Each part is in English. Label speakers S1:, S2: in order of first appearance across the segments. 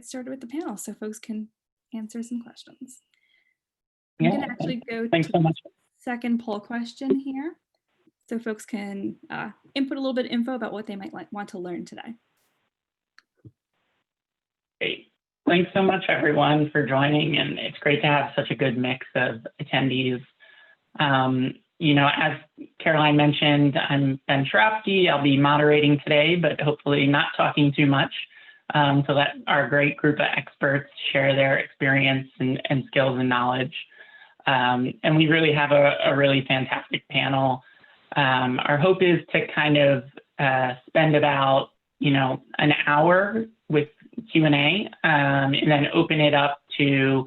S1: Get started with the panel so folks can answer some questions. I'm
S2: Yeah,
S1: going to actually go
S2: thanks
S1: to
S2: so much.
S1: the second poll question here so folks can input a little bit of info about what they might want to learn today.
S2: Great. Thanks so much, everyone, for joining, and it's great to have such a good mix of attendees. You know, as Caroline mentioned, I'm Ben Shrafty. I'll be moderating today, but hopefully not talking too much, so let our great group of experts share their experience and skills and knowledge. And we really have a really fantastic panel. Our hope is to kind of spend about, you know, an hour with Q&A, and then open it up to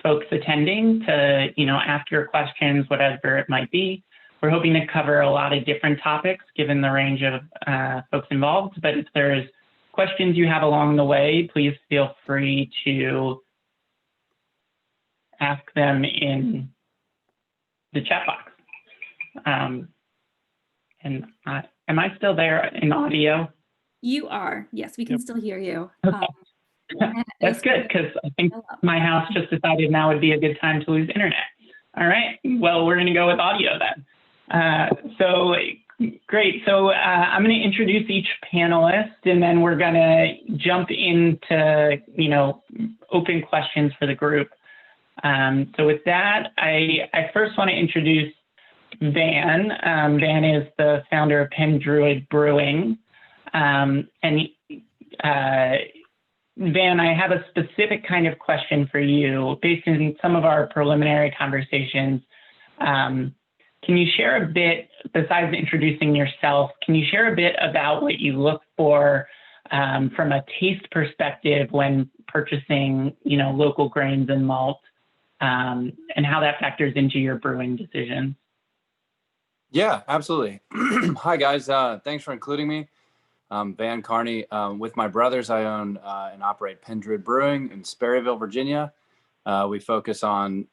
S2: folks attending to, you know, ask your questions, whatever it might be. We're hoping to cover a lot of different topics given the range of folks involved, but if there's questions you have along the way, please feel free to ask them in the chat box. And am I still there in audio?
S1: You are. Yes, we can still hear you.
S2: Okay. That's good, because I think my house just decided now would be a good time to lose internet. All right, well, we're going to go with audio then. So great. So I'm going to introduce each panelist, and then we're going to jump into, you know, open questions for the group. So with that, I first want to introduce Van. Van is the founder of Pen Druid Brewing. And Van, I have a specific kind of question for you based on some of our preliminary conversations. Can you share a bit, besides introducing yourself, can you share a bit about what you look for from a taste perspective when purchasing, you know, local grains and malt, and how that factors into your brewing decisions?
S3: Yeah, absolutely. Hi, guys. Thanks for including me. Van Carney. With my brothers, I own and operate Pen Druid Brewing in Sperryville, Virginia. We focus on,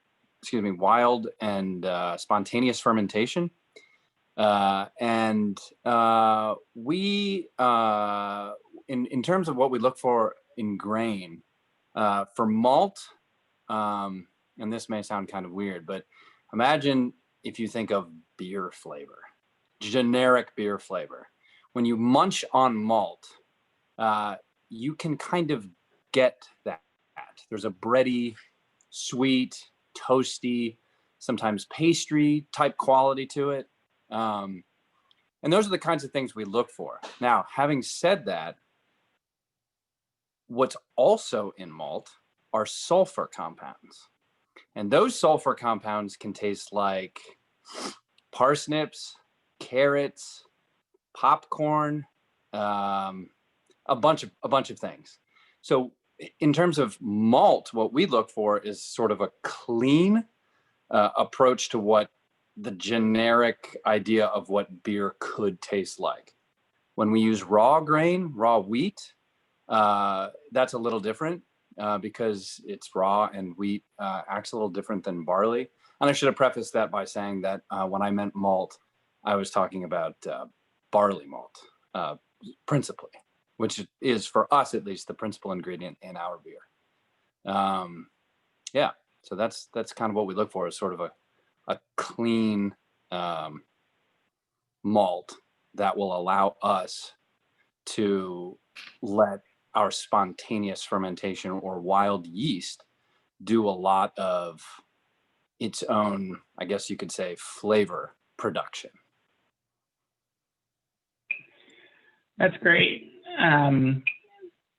S3: wild and spontaneous fermentation. In terms of what we look for in grain, for malt, and this may sound kind of weird, but imagine if you think of beer flavor, generic beer flavor. When you munch on malt, you can kind of get that. There's a bready, sweet, toasty, sometimes pastry type quality to it. And those are the kinds of things we look for. Now, having said that, what's also in malt are sulfur compounds. And those sulfur compounds can taste like parsnips, carrots, popcorn, a bunch of things. So in terms of malt, what we look for is sort of a clean approach to what the generic idea of what beer could taste like. When we use raw grain, raw wheat, that's a little different because it's raw, and wheat acts a little different than barley. And I should have prefaced that by saying that when I meant malt, I was talking about barley malt, principally, which is, for us at least, the principal ingredient in our beer. Yeah, so that's kind of what we look for, is sort of a clean malt that will allow us to let our spontaneous fermentation or wild yeast do a lot of its own, I guess you could say, flavor production.
S2: That's great.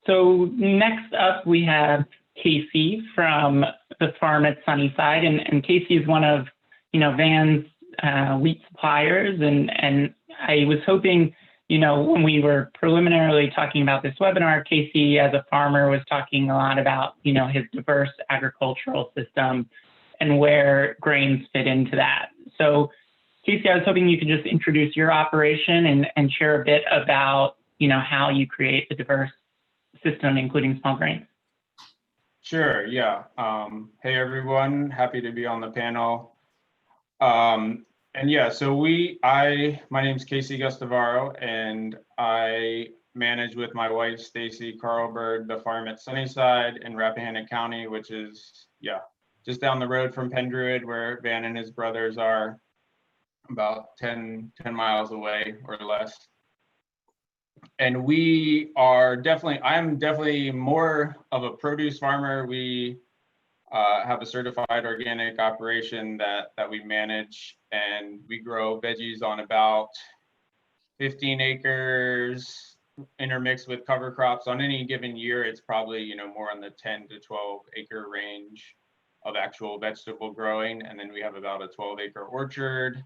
S2: So next up, we have Casey from the farm at Sunnyside, and Casey is one of, you know, Van's wheat suppliers, and I was hoping, you know, when we were preliminarily talking about this webinar, Casey, as a farmer, was talking a lot about, you know, his diverse agricultural system and where grains fit into that. So Casey, I was hoping you could just introduce your operation and share a bit about, you know, how you create a diverse system, including small grains.
S4: Sure, yeah. Hey, everyone. Happy to be on the panel. And yeah, so my name's Casey Gustavaro, and I manage with my wife, Stacy Carlberg, the farm at Sunnyside in Rappahannock County, which is, yeah, just down the road from Penn Druid, where Van and his brothers are, about 10 miles away or less. And we are definitely, I'm definitely more of a produce farmer. We have a certified organic operation that we manage, and we grow veggies on about 15 acres intermixed with cover crops. On any given year, it's probably, you know, more on the 10 to 12 acre range of actual vegetable growing. And then we have about a 12-acre orchard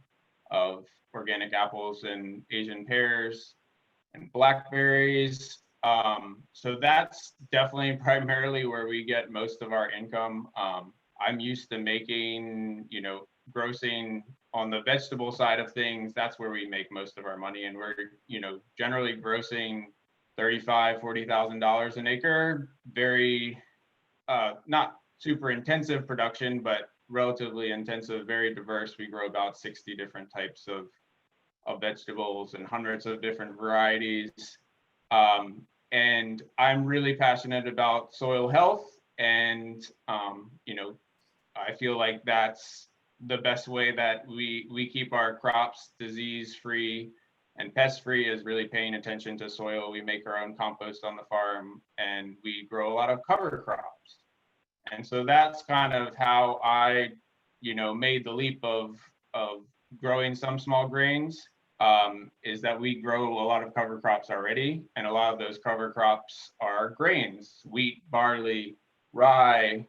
S4: of organic apples and Asian pears and blackberries. So that's definitely primarily where we get most of our income. I'm used to making, you know, grossing on the vegetable side of things. That's where we make most of our money, and we're, you know, generally grossing $35,000-$40,000 an acre. Very not super intensive production, but relatively intensive, very diverse. We grow about 60 different types of vegetables and hundreds of different varieties. And I'm really passionate about soil health, and you know, I feel like that's the best way that we keep our crops disease-free and pest-free, is really paying attention to soil. We make our own compost on the farm, and we grow a lot of cover crops. And so that's kind of how I, you know, made the leap of growing some small grains, is that we grow a lot of cover crops already. And a lot of those cover crops are grains: wheat, barley, rye,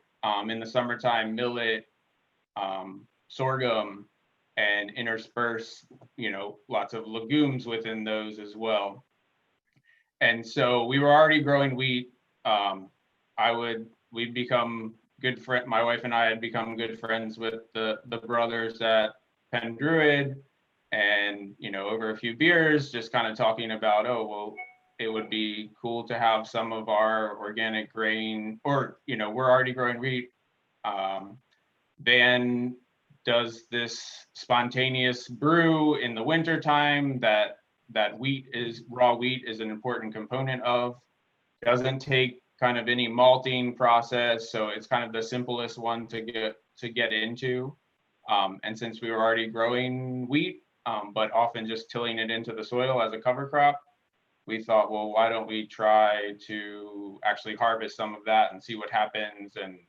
S4: in the summertime, millet, sorghum, and intersperse, you know, lots of legumes within those as well. And so we were already growing wheat. We'd become good friend. My wife and I had become good friends with the brothers at Penn Druid, and, you know, over a few beers, just kind of talking about, oh, well, it would be cool to have some of our organic grain, or, you know, we're already growing wheat. Van does this spontaneous brew in the wintertime that raw wheat is an important component of. Doesn't take kind of any malting process, so it's kind of the simplest one to get into. And since we were already growing wheat, but often just tilling it into the soil as a cover crop, we thought, well, why don't we try to actually harvest some of that and see what happens? And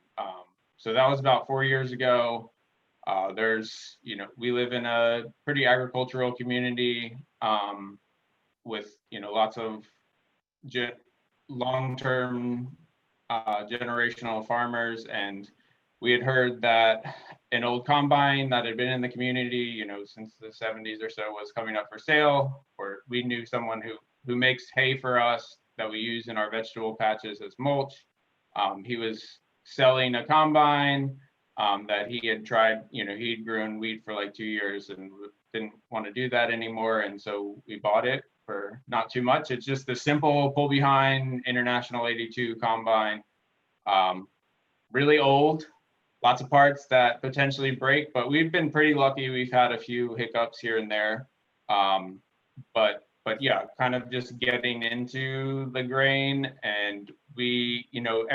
S4: so that was about 4 years ago. There's, you know, we live in a pretty agricultural community, with, you know, lots of long-term generational farmers. And we had heard that an old combine that had been in the community, you know, since the 70s or so, was coming up for sale. Or we knew someone who makes hay for us that we use in our vegetable patches as mulch. He was selling a combine that he had tried. You know, he'd grown wheat for like 2 years and didn't want to do that anymore. And so we bought it for not too much. It's just a simple pull behind International 82 combine. Really old, lots of parts that potentially break, but we've been pretty lucky. We've had a few hiccups here and there. But yeah, kind of just getting into the grain. And we, you know,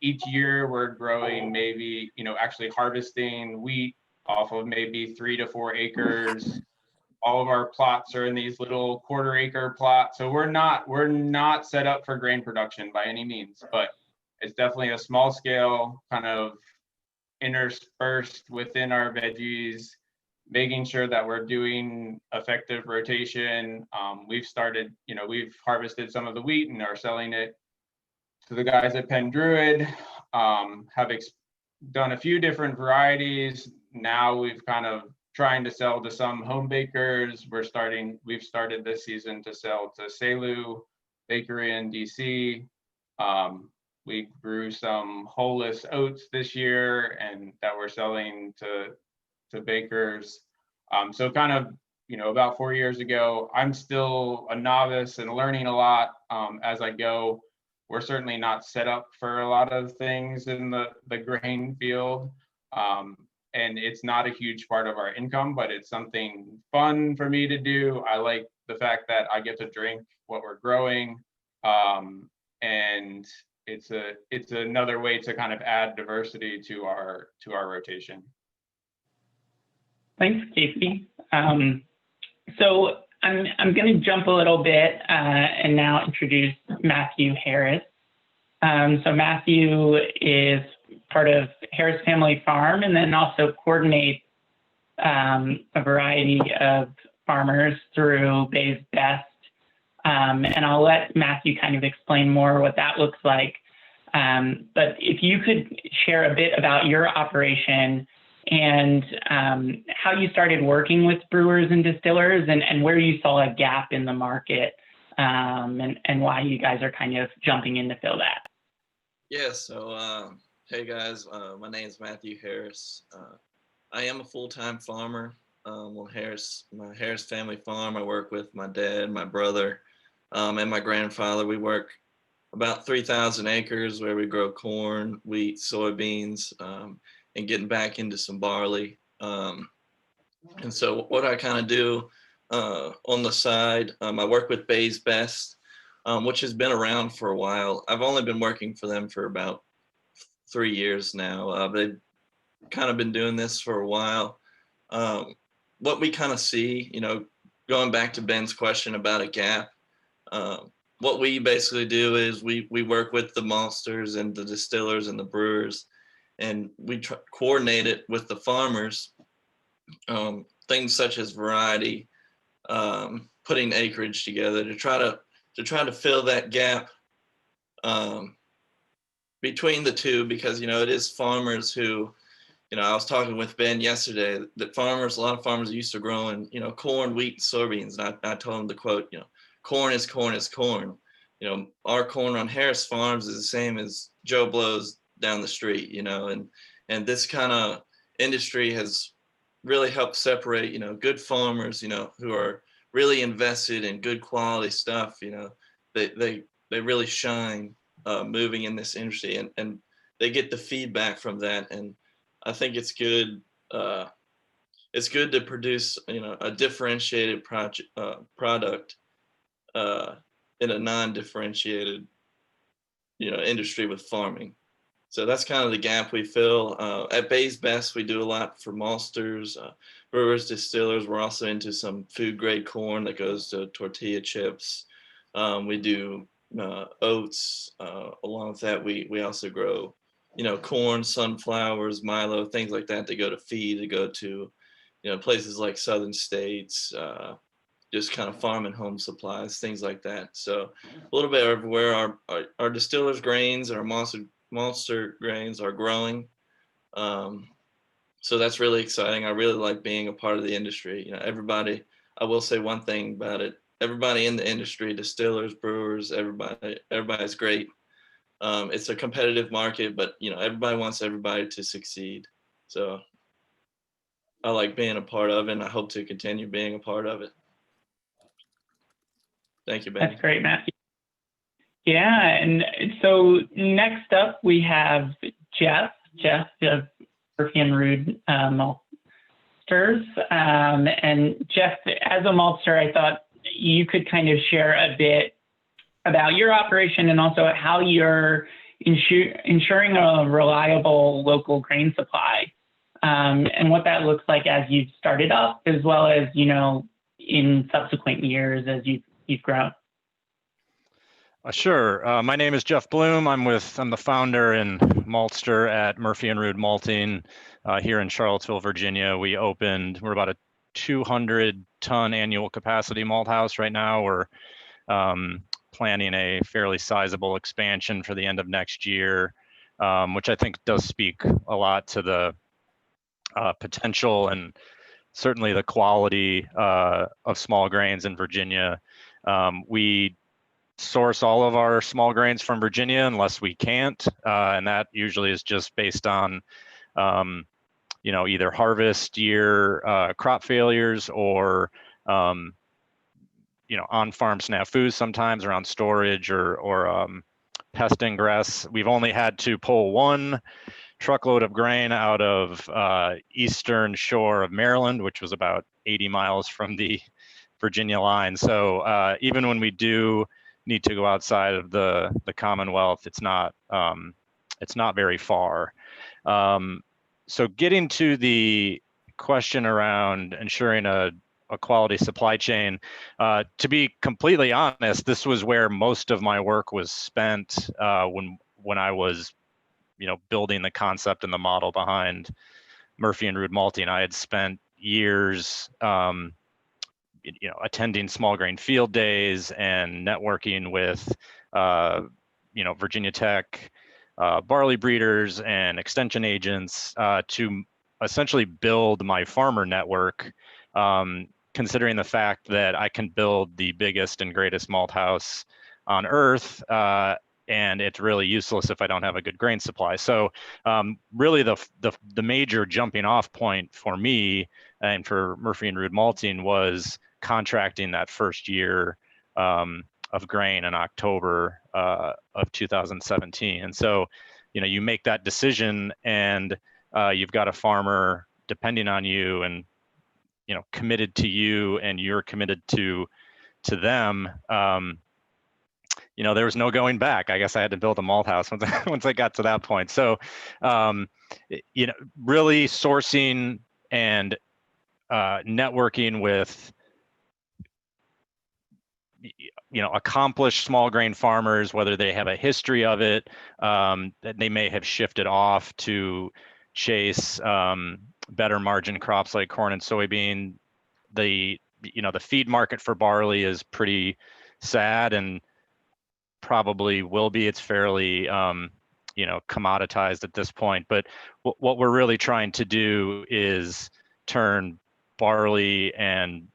S4: each year we're growing, maybe, you know, actually harvesting wheat off of maybe 3 to 4 acres. All of our plots are in these little quarter-acre plots. So we're not set up for grain production by any means, but it's definitely a small scale, kind of interspersed within our veggies, making sure that we're doing effective rotation. We've started, you know, we've harvested some of the wheat and are selling it to the guys at Penn Druid. Have done a few different varieties. Now we've kind of trying to sell to some home bakers. We've started this season to sell to Selu Bakery in DC. We grew some wholeless oats this year, and that we're selling to bakers. So kind of, you know, about 4 years ago. I'm still a novice and learning a lot as I go. We're certainly not set up for a lot of things in the grain field. And it's not a huge part of our income, but it's something fun for me to do. I like the fact that I get to drink what we're growing. And it's another way to kind of add diversity to our rotation.
S2: Thanks, Casey. So I'm going to jump a little bit and now introduce Matthew Harris. So Matthew is part of Harris Family Farm and then also coordinates a variety of farmers through Bay's Best. And I'll let Matthew kind of explain more what that looks like. But if you could share a bit about your operation and how you started working with brewers and distillers and where you saw a gap in the market and why you guys are kind of jumping in to fill that.
S5: Yeah, so hey guys, my name is Matthew Harris. I am a full-time farmer on my Harris Family Farm. I work with my dad, my brother, and my grandfather. We work about 3,000 acres where we grow corn, wheat, soybeans, and getting back into some barley. And so what I kind of do on the side, I work with Bay's Best, which has been around for a while. I've only been working for them for about 3 years now. They've kind of been doing this for a while. What we kind of see, going back to Ben's question about a gap, what we basically do is we work with the maltsters and the distillers and the brewers, and we coordinate it with the farmers. Things such as variety, putting acreage together to try to fill that gap between the two, because it is farmers who, I was talking with Ben yesterday that a lot of farmers are used to growing, corn, wheat, soybeans, and I told him to quote, corn is corn is corn. Our corn on Harris Farms is the same as Joe Blow's down the street, and this kind of industry has really helped separate, good farmers, who are really invested in good quality stuff. They really shine moving in this industry, and they get the feedback from that. And I think it's good. It's good to produce, a differentiated product in a non-differentiated, industry with farming. So that's kind of the gap we fill. At Bay's Best, we do a lot for maltsters, brewers, distillers. We're also into some food grade corn that goes to tortilla chips. We do oats. Along with that, we also grow, corn, sunflowers, milo, things like that. They go to feed, to go to, places like Southern States, just kind of farm and home supplies, things like that. So a little bit everywhere. Our distillers grains and our maltster grains are growing. So that's really exciting. I really like being a part of the industry. Everybody, I will say one thing about it. Everybody in the industry, distillers, brewers, everybody's great. It's a competitive market, but everybody wants everybody to succeed. So I like being a part of it, and I hope to continue being a part of it. Thank you, Benny.
S2: That's great, Matthew. Yeah, and so next up we have Jeff of Murphy and Rood Maltsters. And Jeff, as a maltster, I thought you could kind of share a bit about your operation and also how you're ensuring a reliable local grain supply, and what that looks like as you've started up, as well as in subsequent years as you've grown.
S6: Sure. My name is Jeff Bloom. I'm the founder and maltster at Murphy and Rood Malting here in Charlottesville, Virginia. We're about a 200-ton annual capacity malt house right now. We're planning a fairly sizable expansion for the end of next year, which I think does speak a lot to the potential and certainly the quality of small grains in Virginia. We source all of our small grains from Virginia unless we can't, and that usually is just based on either harvest year crop failures or on-farm snafus sometimes around storage or pest ingress. We've only had to pull one truckload of grain out of eastern shore of Maryland, which was about 80 miles from the Virginia line. So even when we do need to go outside of the Commonwealth, it's not very far. So getting to the question around ensuring a quality supply chain, to be completely honest, this was where most of my work was spent when I was, building the concept and the model behind Murphy and Rood Malting. I had spent years, attending small grain field days and networking with, Virginia Tech barley breeders and extension agents to essentially build my farmer network, considering the fact that I can build the biggest and greatest malt house on earth, and it's really useless if I don't have a good grain supply. So really the major jumping off point for me and for Murphy and Rood Malting was contracting that first year of grain in October of 2017. And so, you make that decision, and you've got a farmer depending on you and, committed to you, and you're committed to them. There was no going back. I guess I had to build a malt house once I got to that point. So, really sourcing and networking with accomplished small grain farmers, whether they have a history of it, that they may have shifted off to chase better margin crops like corn and soybean. The feed market for barley is pretty sad, and probably will be. It's fairly commoditized at this point. But what we're really trying to do is turn barley and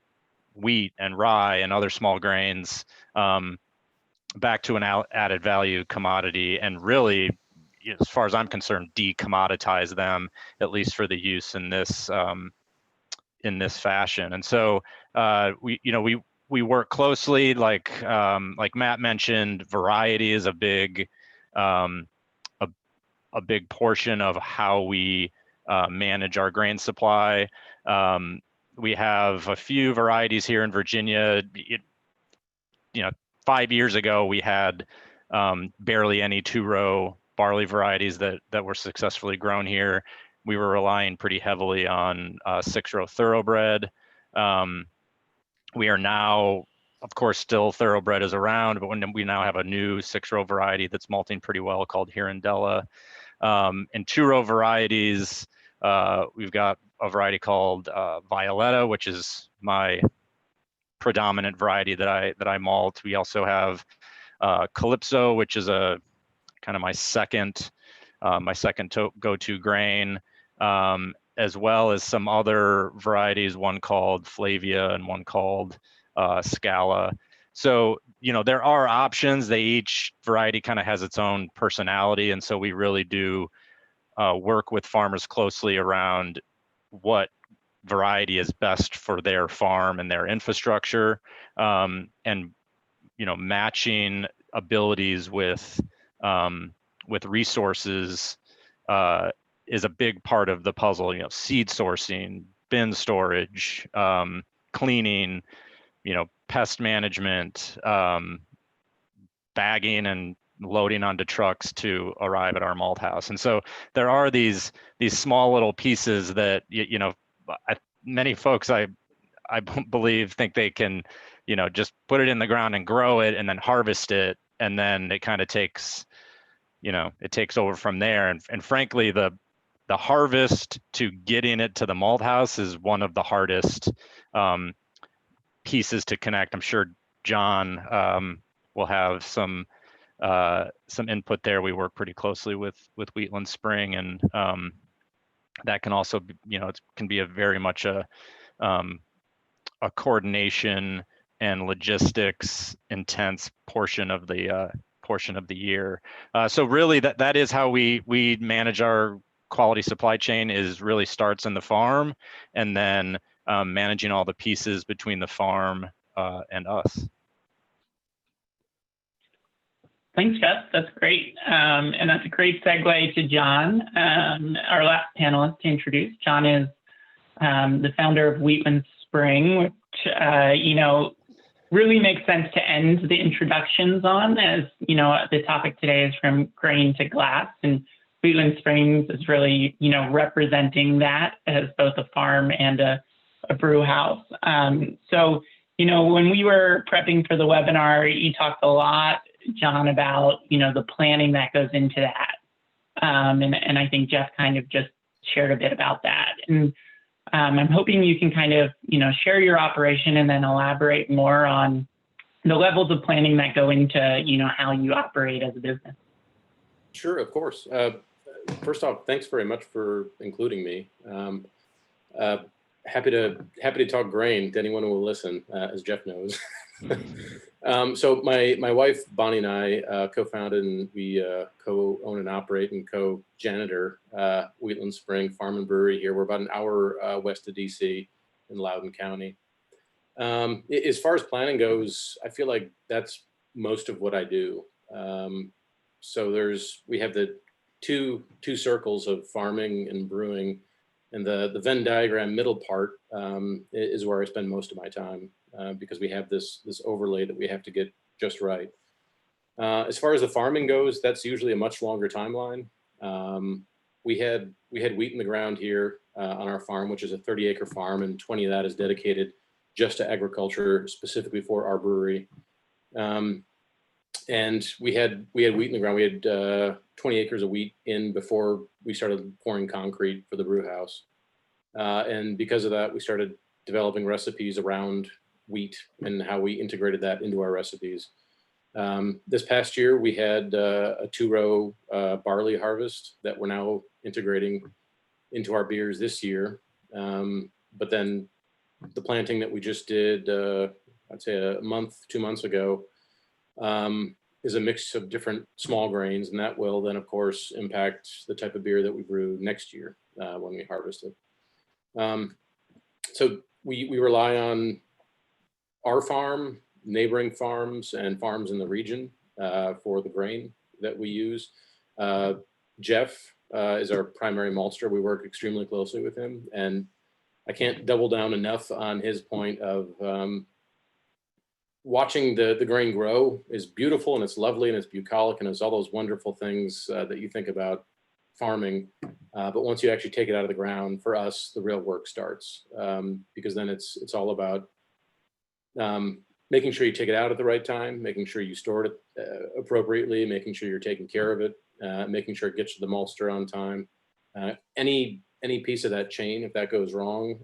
S6: wheat and rye and other small grains back to an added value commodity, and really, as far as I'm concerned, decommoditize them, at least for the use in this fashion. And so we work closely, like Matt mentioned. Variety is a big portion of how we manage our grain supply. We have a few varieties here in Virginia. 5 years ago, we had barely any 2-row barley varieties that were successfully grown here. We were relying pretty heavily on 6-row thoroughbred. We are now, of course, still thoroughbred is around, but we now have a new 6-row variety that's malting pretty well called Hirondella. And 2-row varieties, we've got a variety called Violetta, which is my predominant variety that I malt. We also have Calypso, which is a kind of my second go-to grain, as well as some other varieties, one called Flavia and one called Scala. So, there are options. Each variety kind of has its own personality. And so we really do work with farmers closely around what variety is best for their farm and their infrastructure, and matching abilities with resources is a big part of the puzzle. Seed sourcing, bin storage, cleaning, pest management, bagging and loading onto trucks to arrive at our malt house. And so there are these small little pieces that many folks I believe think they can just put it in the ground and grow it and then harvest it, and then it kind of takes over from there. And frankly, the harvest to getting it to the malt house is one of the hardest pieces to connect. I'm sure John will have some input there. We work pretty closely with Wheatland Spring, and that can also be, it can be a very much a coordination and logistics intense portion of the year. So really, that is how we manage our quality supply chain. Is really starts in the farm, and then managing all the pieces between the farm and us.
S2: Thanks, Jeff. That's great. And that's a great segue to John, our last panelist to introduce. John is the founder of Wheatland Spring, which, really makes sense to end the introductions on, as you know, the topic today is from grain to glass, and Wheatland Springs is really, you know, representing that as both a farm and a brew house. So, you know, when we were prepping for the webinar, you talked a lot, John, about, you know, the planning that goes into that. And I think Jeff kind of just shared a bit about that. And I'm hoping you can kind of, you know, share your operation and then elaborate more on the levels of planning that go into, you know, how you operate as a business.
S7: Sure, of course. First off, thanks very much for including me. Happy to talk grain to anyone who will listen, as Jeff knows. So my wife Bonnie and I co-founded, and we co-own and operate and co-janitor Wheatland Spring Farm and Brewery here. We're about an hour west of DC in Loudoun County. As far as planning goes, I feel like that's most of what I do. So we have the two circles of farming and brewing, and the Venn diagram middle part is where I spend most of my time, because we have this overlay that we have to get just right. As far as the farming goes, that's usually a much longer timeline. We had wheat in the ground here on our farm, which is a 30-acre farm, and 20 of that is dedicated just to agriculture, specifically for our brewery. And we had wheat in the ground. We had 20 acres of wheat in before we started pouring concrete for the brew house. And because of that, we started developing recipes around wheat and how we integrated that into our recipes. This past year, we had a 2-row barley harvest that we're now integrating into our beers this year. But then the planting that we just did, I'd say a month, 2 months ago, is a mix of different small grains, and that will then, of course, impact the type of beer that we brew next year when we harvest it. So we rely on our farm, neighboring farms, and farms in the region for the grain that we use. Jeff is our primary maltster. We work extremely closely with him, and I can't double down enough on his point of watching the grain grow is beautiful, and it's lovely, and it's bucolic, and it's all those wonderful things that you think about farming. But once you actually take it out of the ground, for us, the real work starts, because then it's all about making sure you take it out at the right time, making sure you store it appropriately, making sure you're taking care of it, making sure it gets to the maltster on time. Any piece of that chain, if that goes wrong,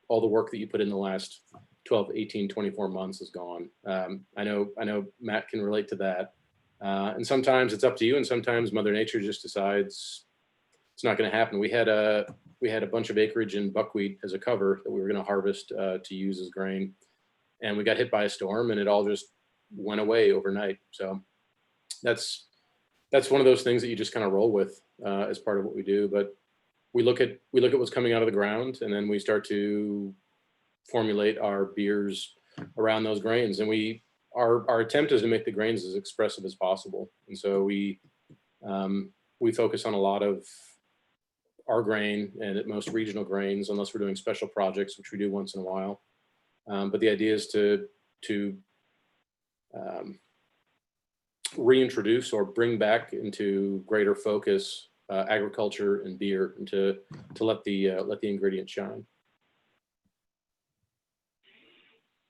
S7: all the work that you put in the last 12, 18, 24 months is gone. I know Matt can relate to that. And sometimes it's up to you, and sometimes Mother Nature just decides it's not going to happen. We had a bunch of acreage in buckwheat as a cover that we were going to harvest to use as grain, and we got hit by a storm, and it all just went away overnight. So that's one of those things that you just kind of roll with as part of what we do. But we look at what's coming out of the ground, and then we start to formulate our beers around those grains. And our attempt is to make the grains as expressive as possible. And so we focus on a lot of our grain and at most regional grains, unless we're doing special projects, which we do once in a while. But the idea is to reintroduce or bring back into greater focus agriculture and beer, and to let the ingredients shine.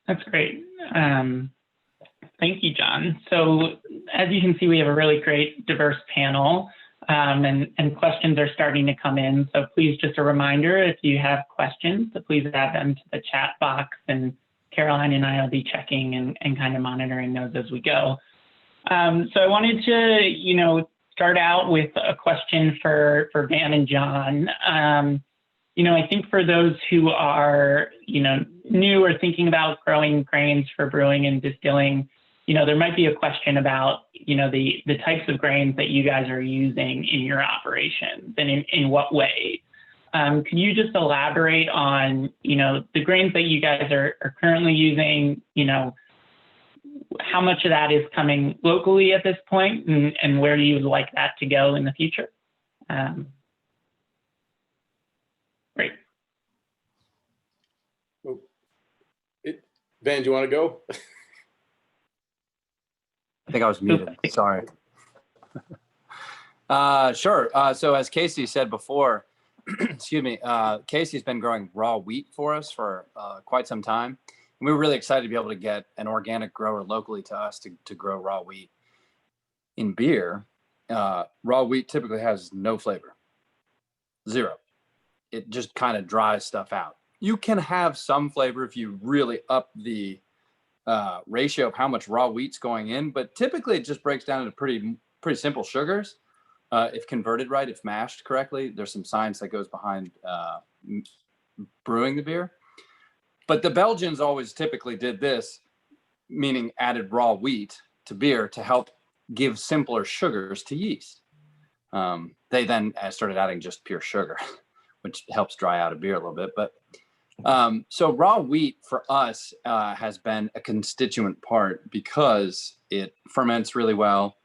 S2: That's great. Thank you, John. So as you can see, we have a really great diverse panel, and questions are starting to come in. So please, just a reminder, if you have questions, so please add them to the chat box, and Caroline and I will be checking and kind of monitoring those as we go. So I wanted to, start out with a question for Van and John. I think for those who are, new or thinking about growing grains for brewing and distilling, there might be a question about, the types of grains that you guys are using in your operations, and in what way. Can you just elaborate on, the grains that you guys are currently using, how much of that is coming locally at this point, and where do you like that to go in the future? Great.
S7: Van, do you want to go?
S3: I think I was muted. Sorry. Sure. So as Casey said before, excuse me, Casey's been growing raw wheat for us for quite some time. And we were really excited to be able to get an organic grower locally to us to grow raw wheat. In beer, raw wheat typically has no flavor, zero. It just kind of dries stuff out. You can have some flavor if you really up the ratio of how much raw wheat's going in, but typically it just breaks down into pretty simple sugars. If converted right, if mashed correctly, there's some science that goes behind brewing the beer. But the Belgians always typically did this, meaning added raw wheat to beer to help give simpler sugars to yeast. They then started adding just pure sugar, which helps dry out a beer a little bit. But so raw wheat for us has been a constituent part because it ferments really well.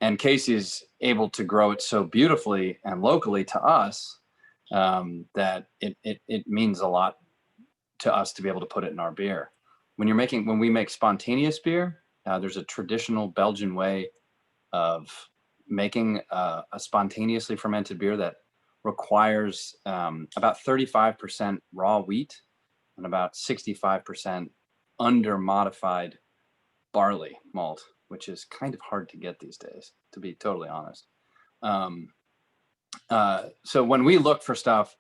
S3: And Casey's able to grow it so beautifully and locally to us that it means a lot to us to be able to put it in our beer. When we make spontaneous beer, there's a traditional Belgian way of making a spontaneously fermented beer that requires about 35% raw wheat and about 65% under modified barley malt, which is kind of hard to get these days, to be totally honest. So when we look for stuff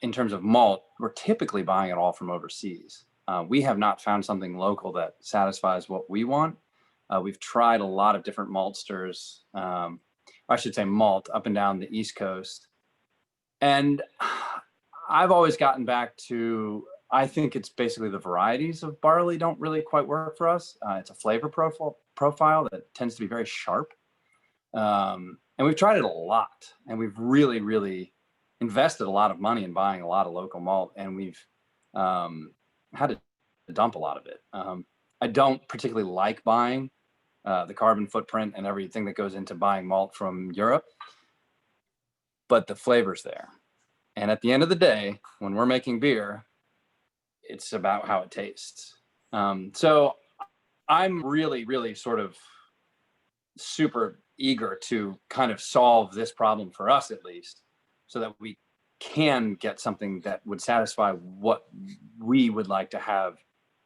S3: in terms of malt, we're typically buying it all from overseas. We have not found something local that satisfies what we want. We've tried a lot of different maltsters, I should say malt, up and down the East Coast. And I've always gotten back to, I think it's basically the varieties of barley don't really quite work for us. It's a flavor profile that tends to be very sharp. And we've tried it a lot, and we've really, really invested a lot of money in buying a lot of local malt, and we've had to dump a lot of it. I don't particularly like buying the carbon footprint and everything that goes into buying malt from Europe, but the flavor's there. And at the end of the day, when we're making beer, it's about how it tastes. So I'm really, really sort of super eager to kind of solve this problem for us, at least, so that we can get something that would satisfy what we would like to have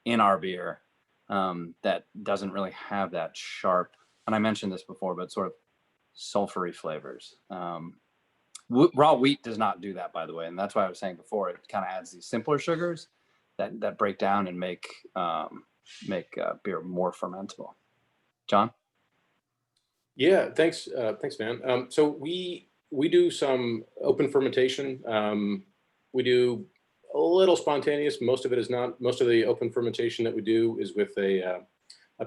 S3: in our beer, that doesn't really have that sharp, and I mentioned this before, but sort of sulfury flavors. Raw wheat does not do that, by the way, and that's why I was saying before, it kind of adds these simpler sugars that break down and make beer more fermentable. John?
S7: Yeah, thanks, man. So we do some open fermentation. We do a little spontaneous. Most of it is not. Most of the open fermentation that we do is with a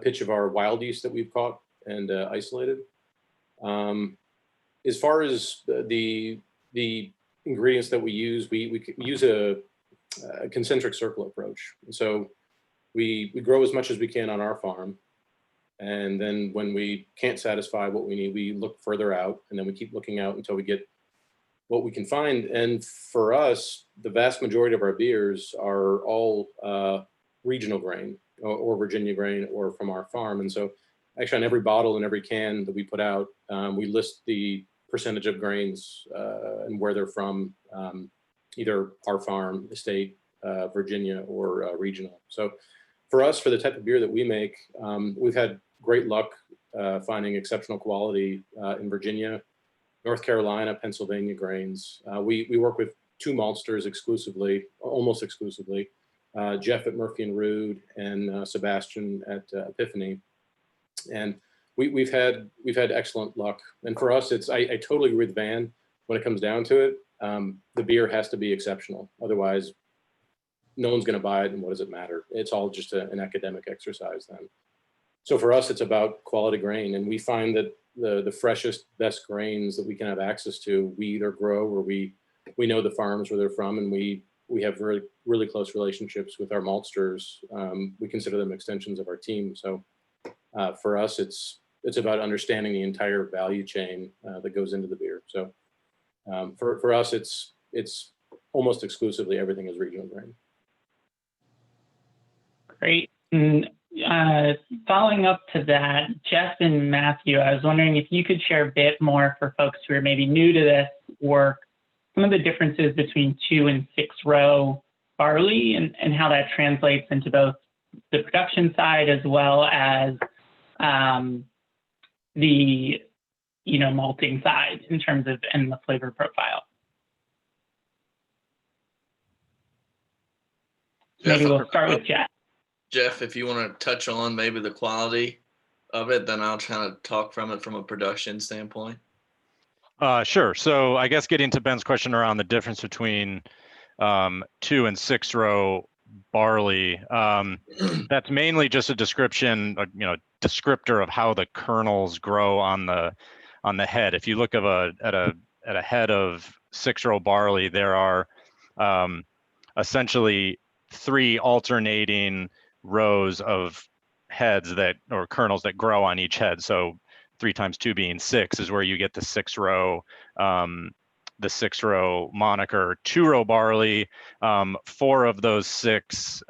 S7: pitch of our wild yeast that we've caught and isolated. As far as the ingredients that we use a concentric circle approach. And so we grow as much as we can on our farm. And then when we can't satisfy what we need, we look further out, and then we keep looking out until we get what we can find. And for us, the vast majority of our beers are all regional grain or Virginia grain or from our farm. And so actually on every bottle and every can that we put out, we list the percentage of grains and where they're from, either our farm, estate, Virginia, or regional. So for us, for the type of beer that we make, we've had great luck finding exceptional quality in Virginia, North Carolina, Pennsylvania grains. We work with two maltsters exclusively, almost exclusively, Jeff at Murphy and Rood and Sebastian at Epiphany. And we've had excellent luck. And for us, I totally agree with Van when it comes down to it. The beer has to be exceptional. Otherwise, no one's going to buy it, and what does it matter? It's all just an academic exercise then. So for us, it's about quality grain, and we find that the freshest, best grains that we can have access to, we either grow or we know the farms where they're from, and we have really, really close relationships with our maltsters. We consider them extensions of our team. So for us, it's about understanding the entire value chain that goes into the beer. So for us, it's almost exclusively everything is regional grain.
S2: Great. And following up to that, Jeff and Matthew, I was wondering if you could share a bit more for folks who are maybe new to this work, some of the differences between 2 and 6 row barley and how that translates into both the production side as well as the malting side in terms of and the flavor profile. Maybe we'll start with Jeff.
S5: Jeff, if you want to touch on maybe the quality of it, then I'll try to talk from it from a production standpoint.
S6: Sure. So I guess getting to Ben's question around the difference between 2 and 6 row barley, that's mainly just a description, descriptor of how the kernels grow on the head. If you look at a head of 6 row barley, there are essentially 3 alternating rows of heads or kernels that grow on each head. So 3 times 2 being 6 is where you get the 6 row moniker. 2 row barley, 4 of those 6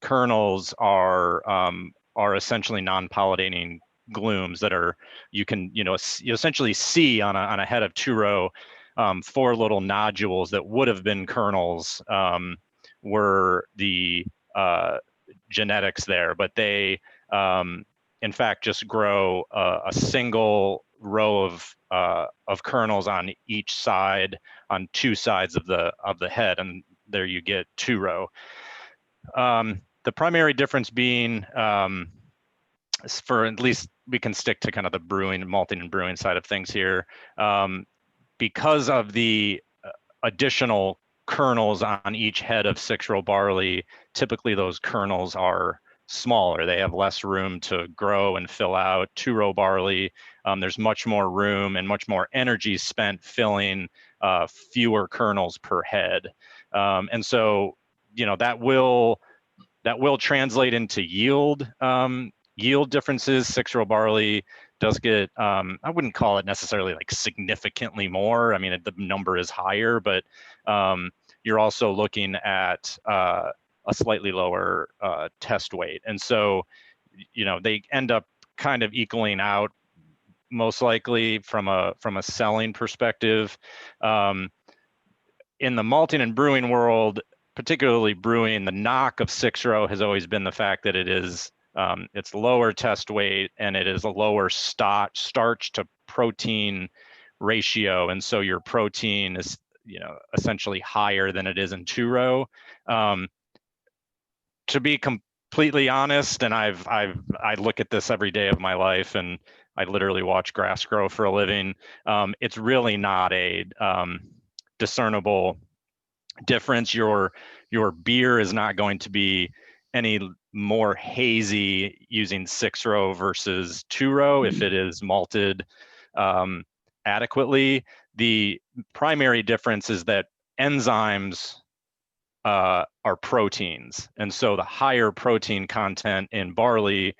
S6: kernels are essentially non-pollinating glooms that are you essentially see on a head of 2 row 4 little nodules that would have been kernels were the genetics there, but they in fact just grow a single row of kernels on each side, on 2 sides of the head, and there you get 2 row. The primary difference being, for at least we can stick to kind of the brewing, malting and brewing side of things here, because of the additional kernels on each head of 6 row barley, typically those kernels are smaller. They have less room to grow and fill out. 2 row barley, there's much more room and much more energy spent filling fewer kernels per head. And so, that will translate into yield differences. 6 row barley does get, I wouldn't call it necessarily like significantly more. I mean, the number is higher, but you're also looking at a slightly lower test weight. And so, they end up kind of equaling out most likely from a selling perspective. In the malting and brewing world, particularly brewing, the knock of 6 row has always been the fact that it is it's lower test weight and it is a lower starch to protein ratio, and so your protein is essentially higher than it is in 2 row. To be completely honest, and I look at this every day of my life, and I literally watch grass grow for a living. It's really not a discernible difference. Your beer is not going to be any more hazy using 6 row versus 2 row if it is malted adequately. The primary difference is that enzymes are proteins, and so the higher protein content in barley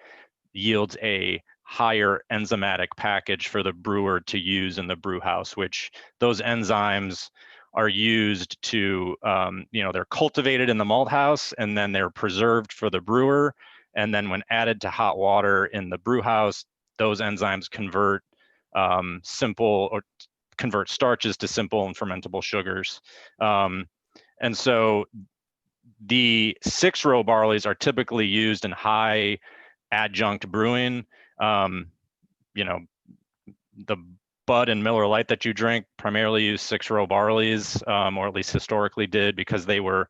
S6: yields a higher enzymatic package for the brewer to use in the brew house, which those enzymes are used to, they're cultivated in the malt house and then they're preserved for the brewer. And then when added to hot water in the brew house, those enzymes convert convert starches to simple and fermentable sugars. And so the 6 row barleys are typically used in high adjunct brewing. The Bud and Miller Lite that you drink primarily use 6 row barleys, or at least historically did, because they were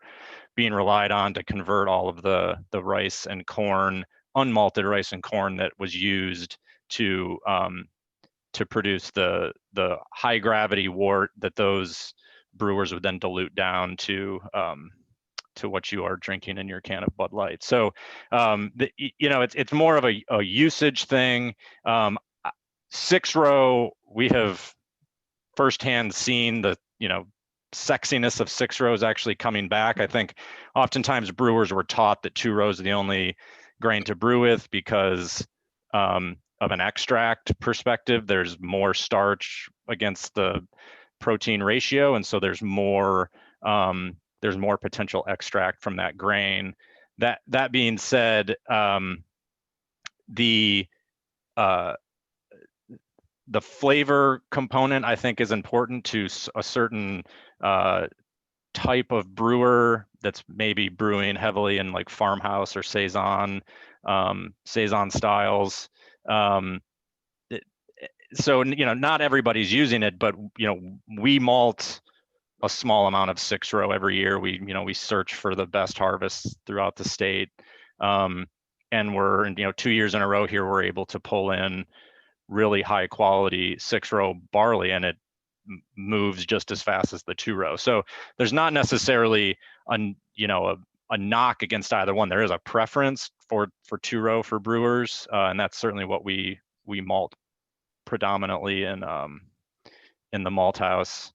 S6: being relied on to convert all of the rice and corn, unmalted rice and corn that was used to produce the high gravity wort that those brewers would then dilute down to what you are drinking in your can of Bud Light. So, it's more of a usage thing. 6 row, we have firsthand seen the, sexiness of 6 rows actually coming back. I think oftentimes brewers were taught that 2 rows are the only grain to brew with because of an extract perspective. There's more starch against the protein ratio, and so there's more potential extract from that grain. That being said, the flavor component, I think, is important to a certain type of brewer that's maybe brewing heavily in like farmhouse or saison styles. So not everybody's using it, but we malt a small amount of 6-row every year. We search for the best harvests throughout the state, and we're 2 years in a row here we're able to pull in really high quality 6-row barley, and it moves just as fast as the 2-row. So there's not necessarily a knock against either one. There is a preference for 2-row for brewers, and that's certainly what we malt predominantly in the malt house.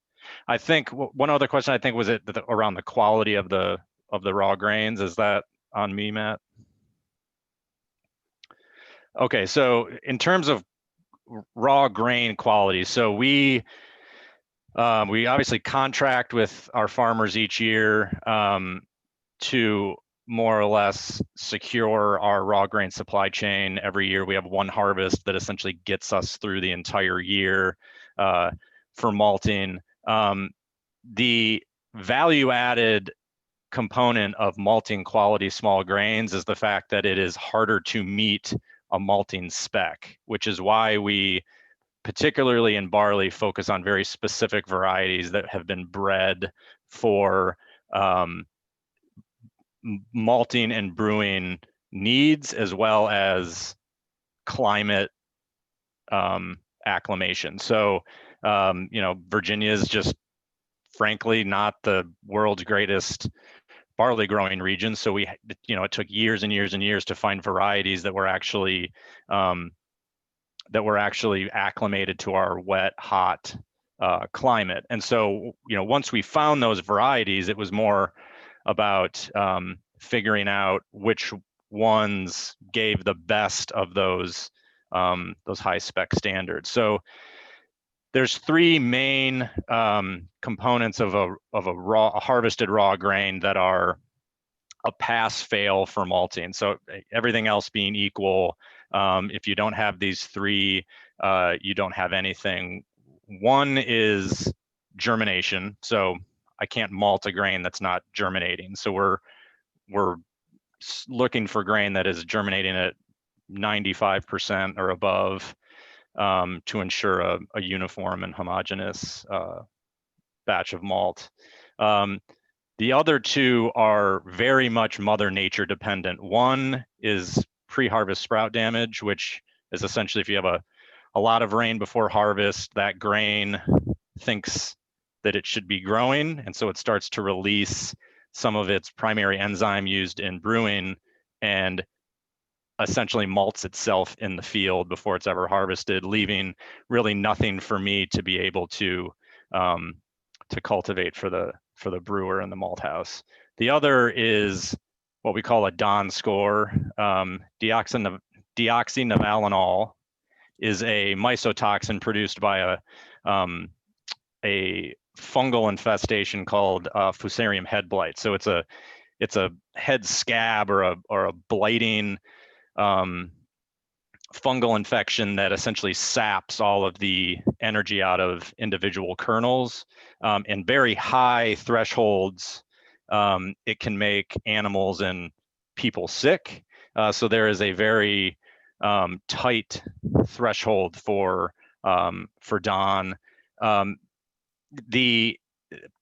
S6: I think one other question I think was around the quality of the raw grains. Is that on me, Matt? Okay, so in terms of raw grain quality, so we obviously contract with our farmers each year to more or less secure our raw grain supply chain. Every year we have one harvest that essentially gets us through the entire year for malting. The value added component of malting quality small grains is the fact that it is harder to meet a malting spec, which is why we, particularly in barley, focus on very specific varieties that have been bred for malting and brewing needs, as well as climate acclimation. So, Virginia is just frankly not the world's greatest barley growing region. So it took years and years and years to find varieties that were actually acclimated to our wet, hot climate. And so, once we found those varieties, it was more about figuring out which ones gave the best of those high spec standards. So there's 3 main components of a harvested raw grain that are a pass fail for malting. So everything else being equal, if you don't have these 3, you don't have anything. One is germination. So I can't malt a grain that's not germinating. So we're looking for grain that is germinating at 95% or above to ensure a uniform and homogeneous batch of malt. The other 2 are very much Mother Nature dependent. One is pre-harvest sprout damage, which is essentially if you have a lot of rain before harvest, that grain thinks that it should be growing, and so it starts to release some of its primary enzyme used in brewing and essentially malts itself in the field before it's ever harvested, leaving really nothing for me to be able to cultivate for the brewer in the malt house. The other is what we call a DON score. Deoxynivalenol is a mycotoxin produced by a fungal infestation called Fusarium head blight. So it's a head scab or a blighting fungal infection that essentially saps all of the energy out of individual kernels. And very high thresholds, it can make animals and people sick. So there is a very tight threshold for DON.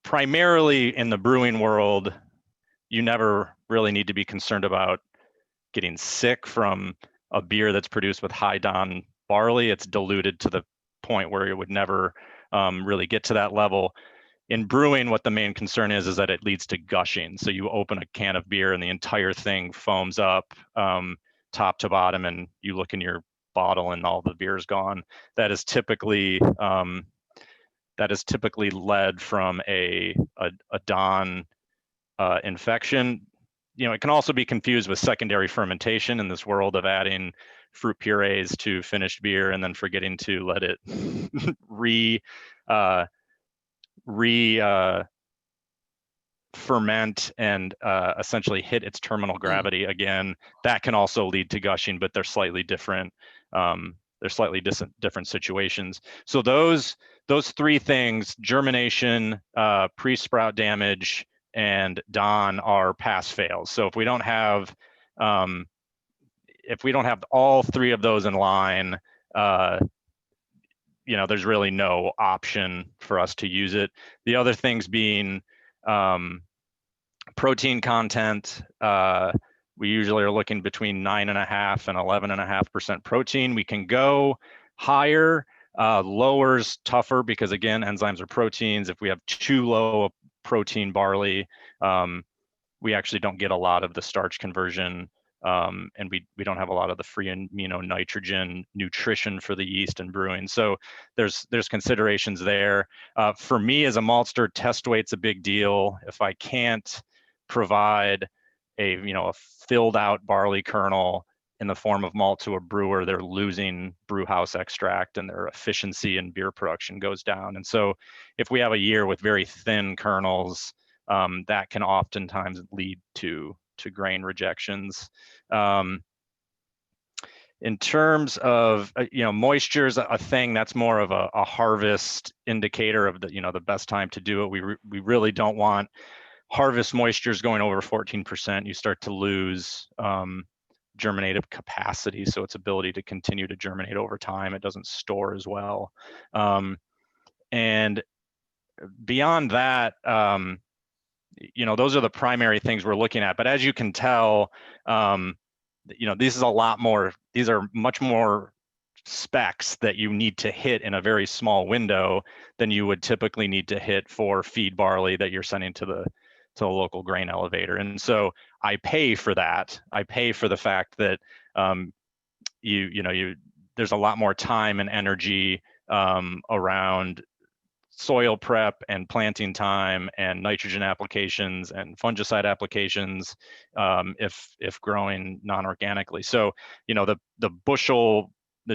S6: Primarily in the brewing world, you never really need to be concerned about getting sick from a beer that's produced with high DON barley. It's diluted to the point where it would never really get to that level. In brewing, what the main concern is that it leads to gushing. So you open a can of beer and the entire thing foams up top to bottom, and you look in your bottle and all the beer is gone. That is typically led from a DON infection. It can also be confused with secondary fermentation in this world of adding fruit purees to finished beer and then forgetting to let it ferment and essentially hit its terminal gravity again, that can also lead to gushing, but they're slightly different. Different situations. So those three things: germination, pre-sprout damage, and dawn, are pass fails. So if we don't have all three of those in line, there's really no option for us to use it. The other things being protein content. We usually are looking between 9.5% and 11.5% protein. We can go higher. Lower's tougher because, again, enzymes are proteins. If we have too low a protein barley, we actually don't get a lot of the starch conversion, and we don't have a lot of the free amino nitrogen nutrition for the yeast and brewing. So there's considerations there. For me as a maltster, test weight's a big deal. If I can't provide a filled out barley kernel in the form of malt to a brewer, they're losing brew house extract and their efficiency in beer production goes down. And so if we have a year with very thin kernels, that can oftentimes lead to grain rejections. In terms of moisture is a thing that's more of a harvest indicator of the best time to do it. We really don't want harvest moistures going over 14%. You start to lose germinative capacity, so its ability to continue to germinate over time. It doesn't store as well. And beyond that, those are the primary things we're looking at. But as you can tell, these are much more specs that you need to hit in a very small window than you would typically need to hit for feed barley that you're sending to the local grain elevator. And so I pay for that. I pay for the fact that there's a lot more time and energy around soil prep and planting time and nitrogen applications and fungicide applications if growing non-organically. So the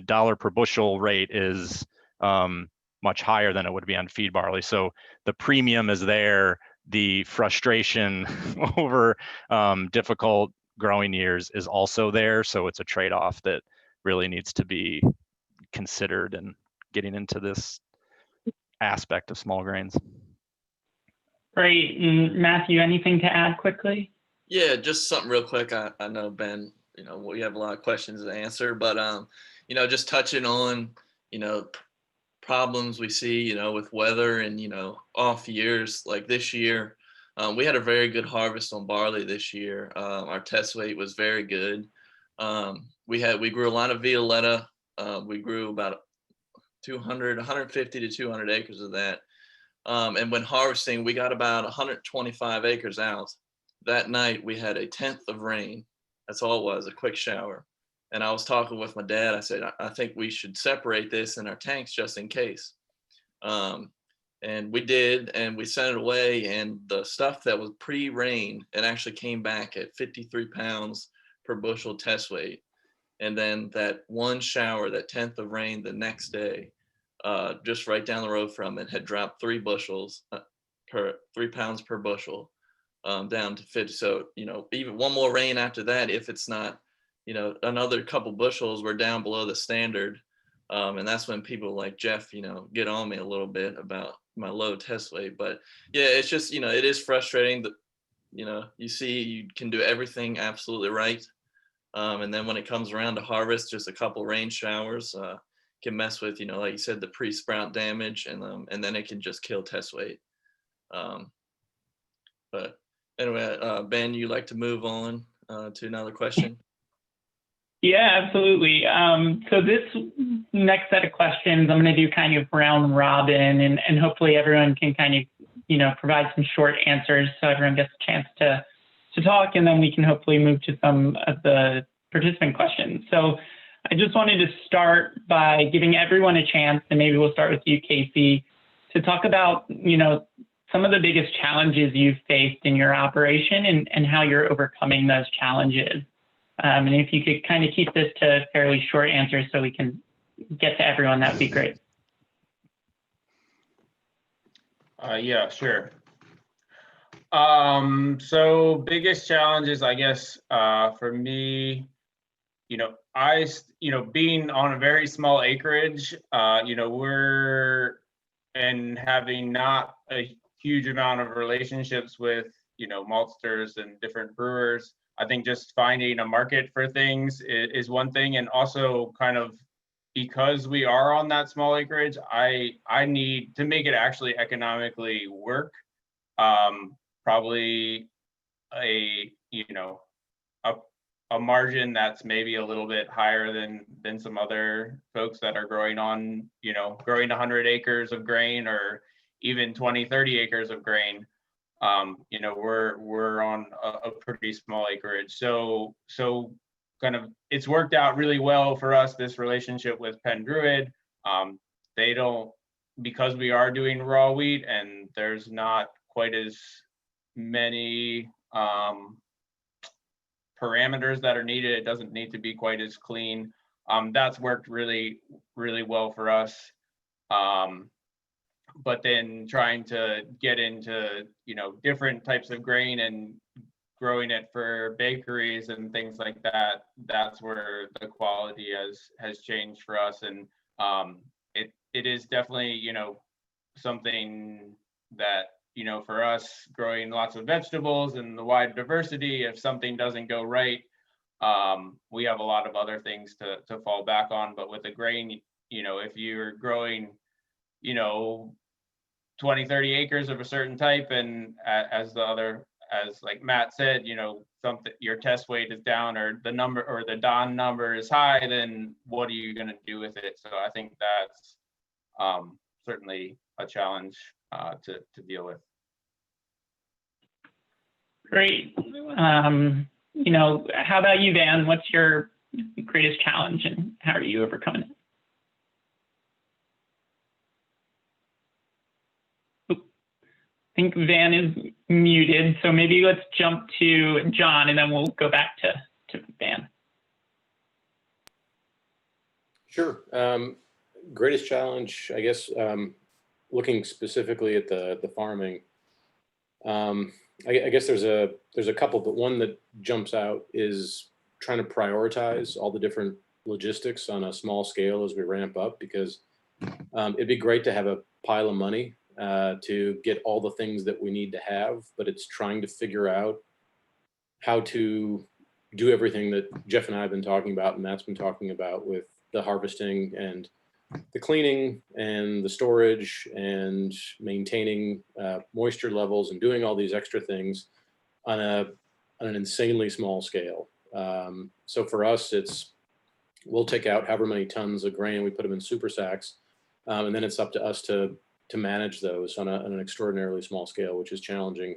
S6: dollar per bushel rate is much higher than it would be on feed barley. So the premium is there. The frustration over difficult growing years is also there. So it's a trade-off that really needs to be considered in getting into this aspect of small grains.
S2: Great. And Matthew, anything to add quickly?
S5: Yeah, just something real quick. I know, Ben, we have a lot of questions to answer, but just touching on problems we see with weather and off years. Like this year, we had a very good harvest on barley this year. Our test weight was very good. We grew a lot of Violetta. We grew about 150 to 200 acres of that. And when harvesting, we got about 125 acres out. That night we had a tenth of rain. That's all it was, a quick shower. And I was talking with my dad. I said, I think we should separate this in our tanks just in case. And we did, and we sent it away. And the stuff that was pre-rain, it actually came back at 53 pounds per bushel test weight. And then that one shower, that tenth of rain the next day, just right down the road from it, had dropped 3 pounds per bushel down to 50. So, even one more rain after that, if it's not, another couple bushels, we're down below the standard. And that's when people like Jeff, get on me a little bit about my low test weight. But yeah, it's just, it is frustrating that, you see you can do everything absolutely right. And then when it comes around to harvest, just a couple rain showers can mess with, like you said, the pre-sprout damage, and then it can just kill test weight. But anyway, Ben, you like to move on to another question?
S2: Yeah, absolutely. So this next set of questions, I'm going to do kind of round robin, and hopefully everyone can kind of, provide some short answers so everyone gets a chance to talk, and then we can hopefully move to some of the participant questions. So I just wanted to start by giving everyone a chance, and maybe we'll start with you, Casey, to talk about, some of the biggest challenges you've faced in your operation and how you're overcoming those challenges. And if you could kind of keep this to fairly short answers so we can get to everyone, that would be great.
S4: Yeah, sure. So biggest challenges, I guess, for me, being on a very small acreage, and having not a huge amount of relationships with, maltsters and different brewers. I think just finding a market for things is one thing. And also kind of because we are on that small acreage, I need to make it actually economically work. Probably a, a, a margin that's maybe a little bit higher than some other folks that are growing 100 acres of grain or even 20, 30 acres of grain. We're on a pretty small acreage. So kind of it's worked out really well for us, this relationship with Penn Druid. They don't, because we are doing raw wheat and there's not quite as many parameters that are needed. It doesn't need to be quite as clean. That's worked really, really well for us. But then trying to get into, different types of grain and growing it for bakeries and things like that, that's where the quality has changed for us. And it is definitely, something that, for us growing lots of vegetables and the wide diversity, if something doesn't go right, we have a lot of other things to fall back on. But with the grain, if you're growing, 20, 30 acres of a certain type, and as like Matt said, something, your test weight is down or the number or the DON number is high, then what are you going to do with it? So I think that's certainly a challenge to deal with.
S2: Great. How about you, Van? What's your greatest challenge and how are you overcoming it? I think Van is muted, so maybe let's jump to John and then we'll go back to Van.
S7: Sure. Greatest challenge, I guess, looking specifically at the farming, I guess there's a couple, but one that jumps out is trying to prioritize all the different logistics on a small scale as we ramp up, because it'd be great to have a pile of money to get all the things that we need to have, but it's trying to figure out how to do everything that Jeff and I have been talking about and Matt's been talking about with the harvesting and the cleaning and the storage and maintaining moisture levels and doing all these extra things on an insanely small scale. So for us, we'll take out however many tons of grain, we put them in super sacks, and then it's up to us to manage those on an extraordinarily small scale, which is challenging.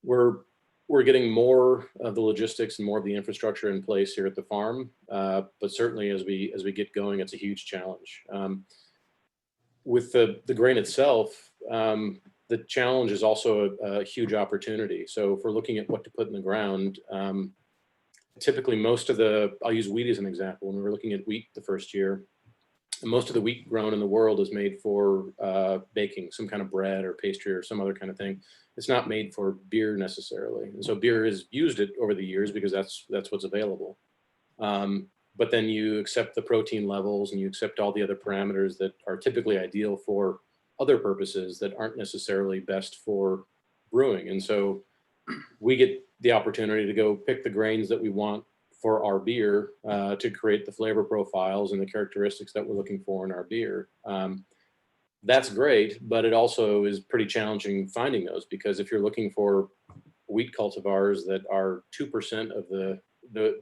S7: We're getting more of the logistics and more of the infrastructure in place here at the farm, but certainly as we get going, it's a huge challenge. With the grain itself, the challenge is also a huge opportunity. So if we're looking at what to put in the ground, typically I'll use wheat as an example. When we were looking at wheat the first year, most of the wheat grown in the world is made for baking, some kind of bread or pastry or some other kind of thing. It's not made for beer necessarily. And so beer has used it over the years because that's what's available. But then you accept the protein levels and you accept all the other parameters that are typically ideal for other purposes that aren't necessarily best for brewing. And so we get the opportunity to go pick the grains that we want for our beer to create the flavor profiles and the characteristics that we're looking for in our beer. That's great, but it also is pretty challenging finding those, because if you're looking for wheat cultivars that are 2% of the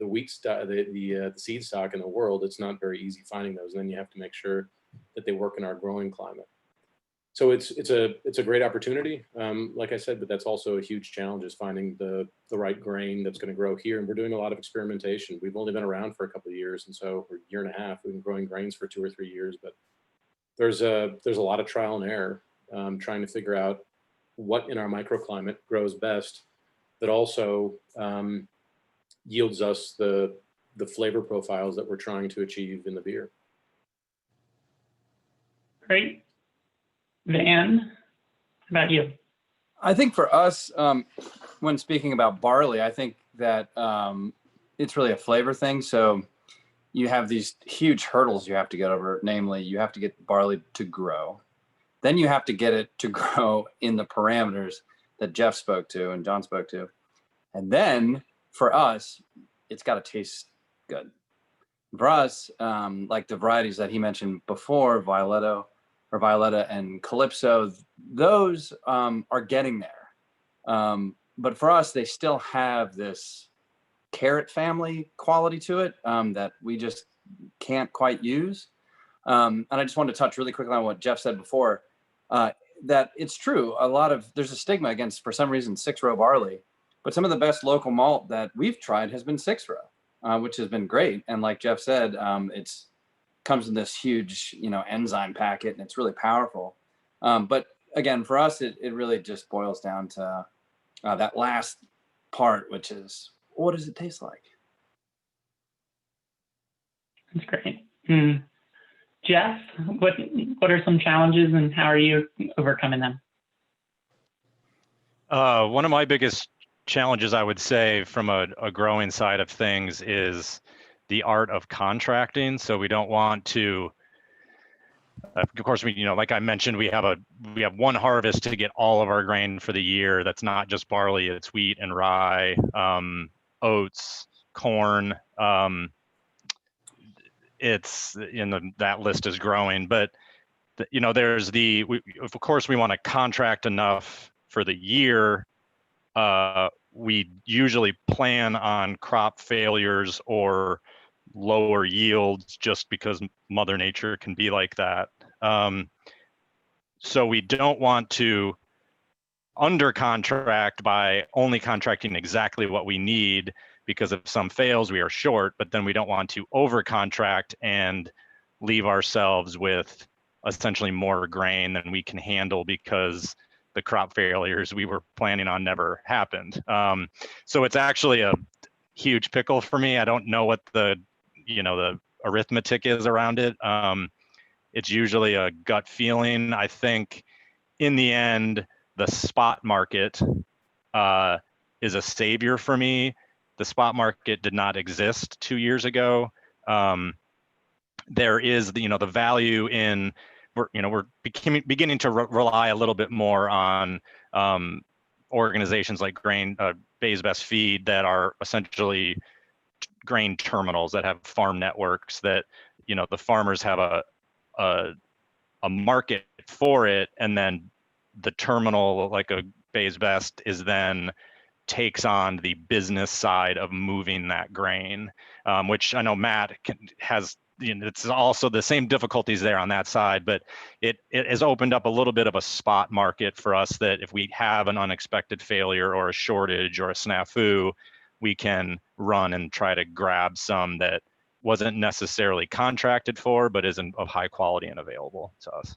S7: wheat stock, the seed stock in the world, it's not very easy finding those. And then you have to make sure that they work in our growing climate. So it's a great opportunity, like I said, but that's also a huge challenge, is finding the right grain that's going to grow here. And we're doing a lot of experimentation. We've only been around for a couple of years, and so for a year and a half, we've been growing grains for 2 or 3 years. But there's a lot of trial and error, trying to figure out what in our microclimate grows best, that also yields us the flavor profiles that we're trying to achieve in the beer.
S2: Great. Van, how about you?
S3: I think for us, when speaking about barley, I think that it's really a flavor thing. So you have these huge hurdles you have to get over. Namely, you have to get barley to grow. Then you have to get it to grow in the parameters that Jeff spoke to and John spoke to. And then for us, it's got to taste good. For us, like the varieties that he mentioned before, Violetta and Calypso, those are getting there. But for us, they still have this carrot family quality to it that we just can't quite use. And I just wanted to touch really quickly on what Jeff said before, that it's true. There's a stigma against, for some reason, 6-row barley, but some of the best local malt that we've tried has been 6-row, which has been great. And like Jeff said, it's comes in this huge, enzyme packet, and it's really powerful. But again, for us, it really just boils down to that last part, which is, what does it taste like?
S2: That's great. Jeff, what are some challenges and how are you overcoming them?
S6: One of my biggest challenges, I would say, from a growing side of things is the art of contracting. So we don't want to, of course, like I mentioned, we have one harvest to get all of our grain for the year. That's not just barley, it's wheat and rye, oats, corn. It's that list is growing, but there's of course we want to contract enough for the year. We usually plan on crop failures or lower yields just because Mother Nature can be like that. So we don't want to under contract by only contracting exactly what we need, because if some fails, we are short, but then we don't want to over contract and leave ourselves with essentially more grain than we can handle because the crop failures we were planning on never happened. So it's actually a huge pickle for me. I don't know what the arithmetic is around it. It's usually a gut feeling. I think in the end, the spot market is a savior for me. The spot market did not exist 2 years ago. There is the value in, we're beginning to rely a little bit more on organizations like Bay's Best Feed that are essentially grain terminals that have farm networks that the farmers have a market for it, and then the terminal, like a Bay's Best, is then takes on the business side of moving that grain, which I know Matt has. It's also the same difficulties there on that side, but it has opened up a little bit of a spot market for us, that if we have an unexpected failure or a shortage or a snafu, we can run and try to grab some that wasn't necessarily contracted for, but isn't of high quality and available to us.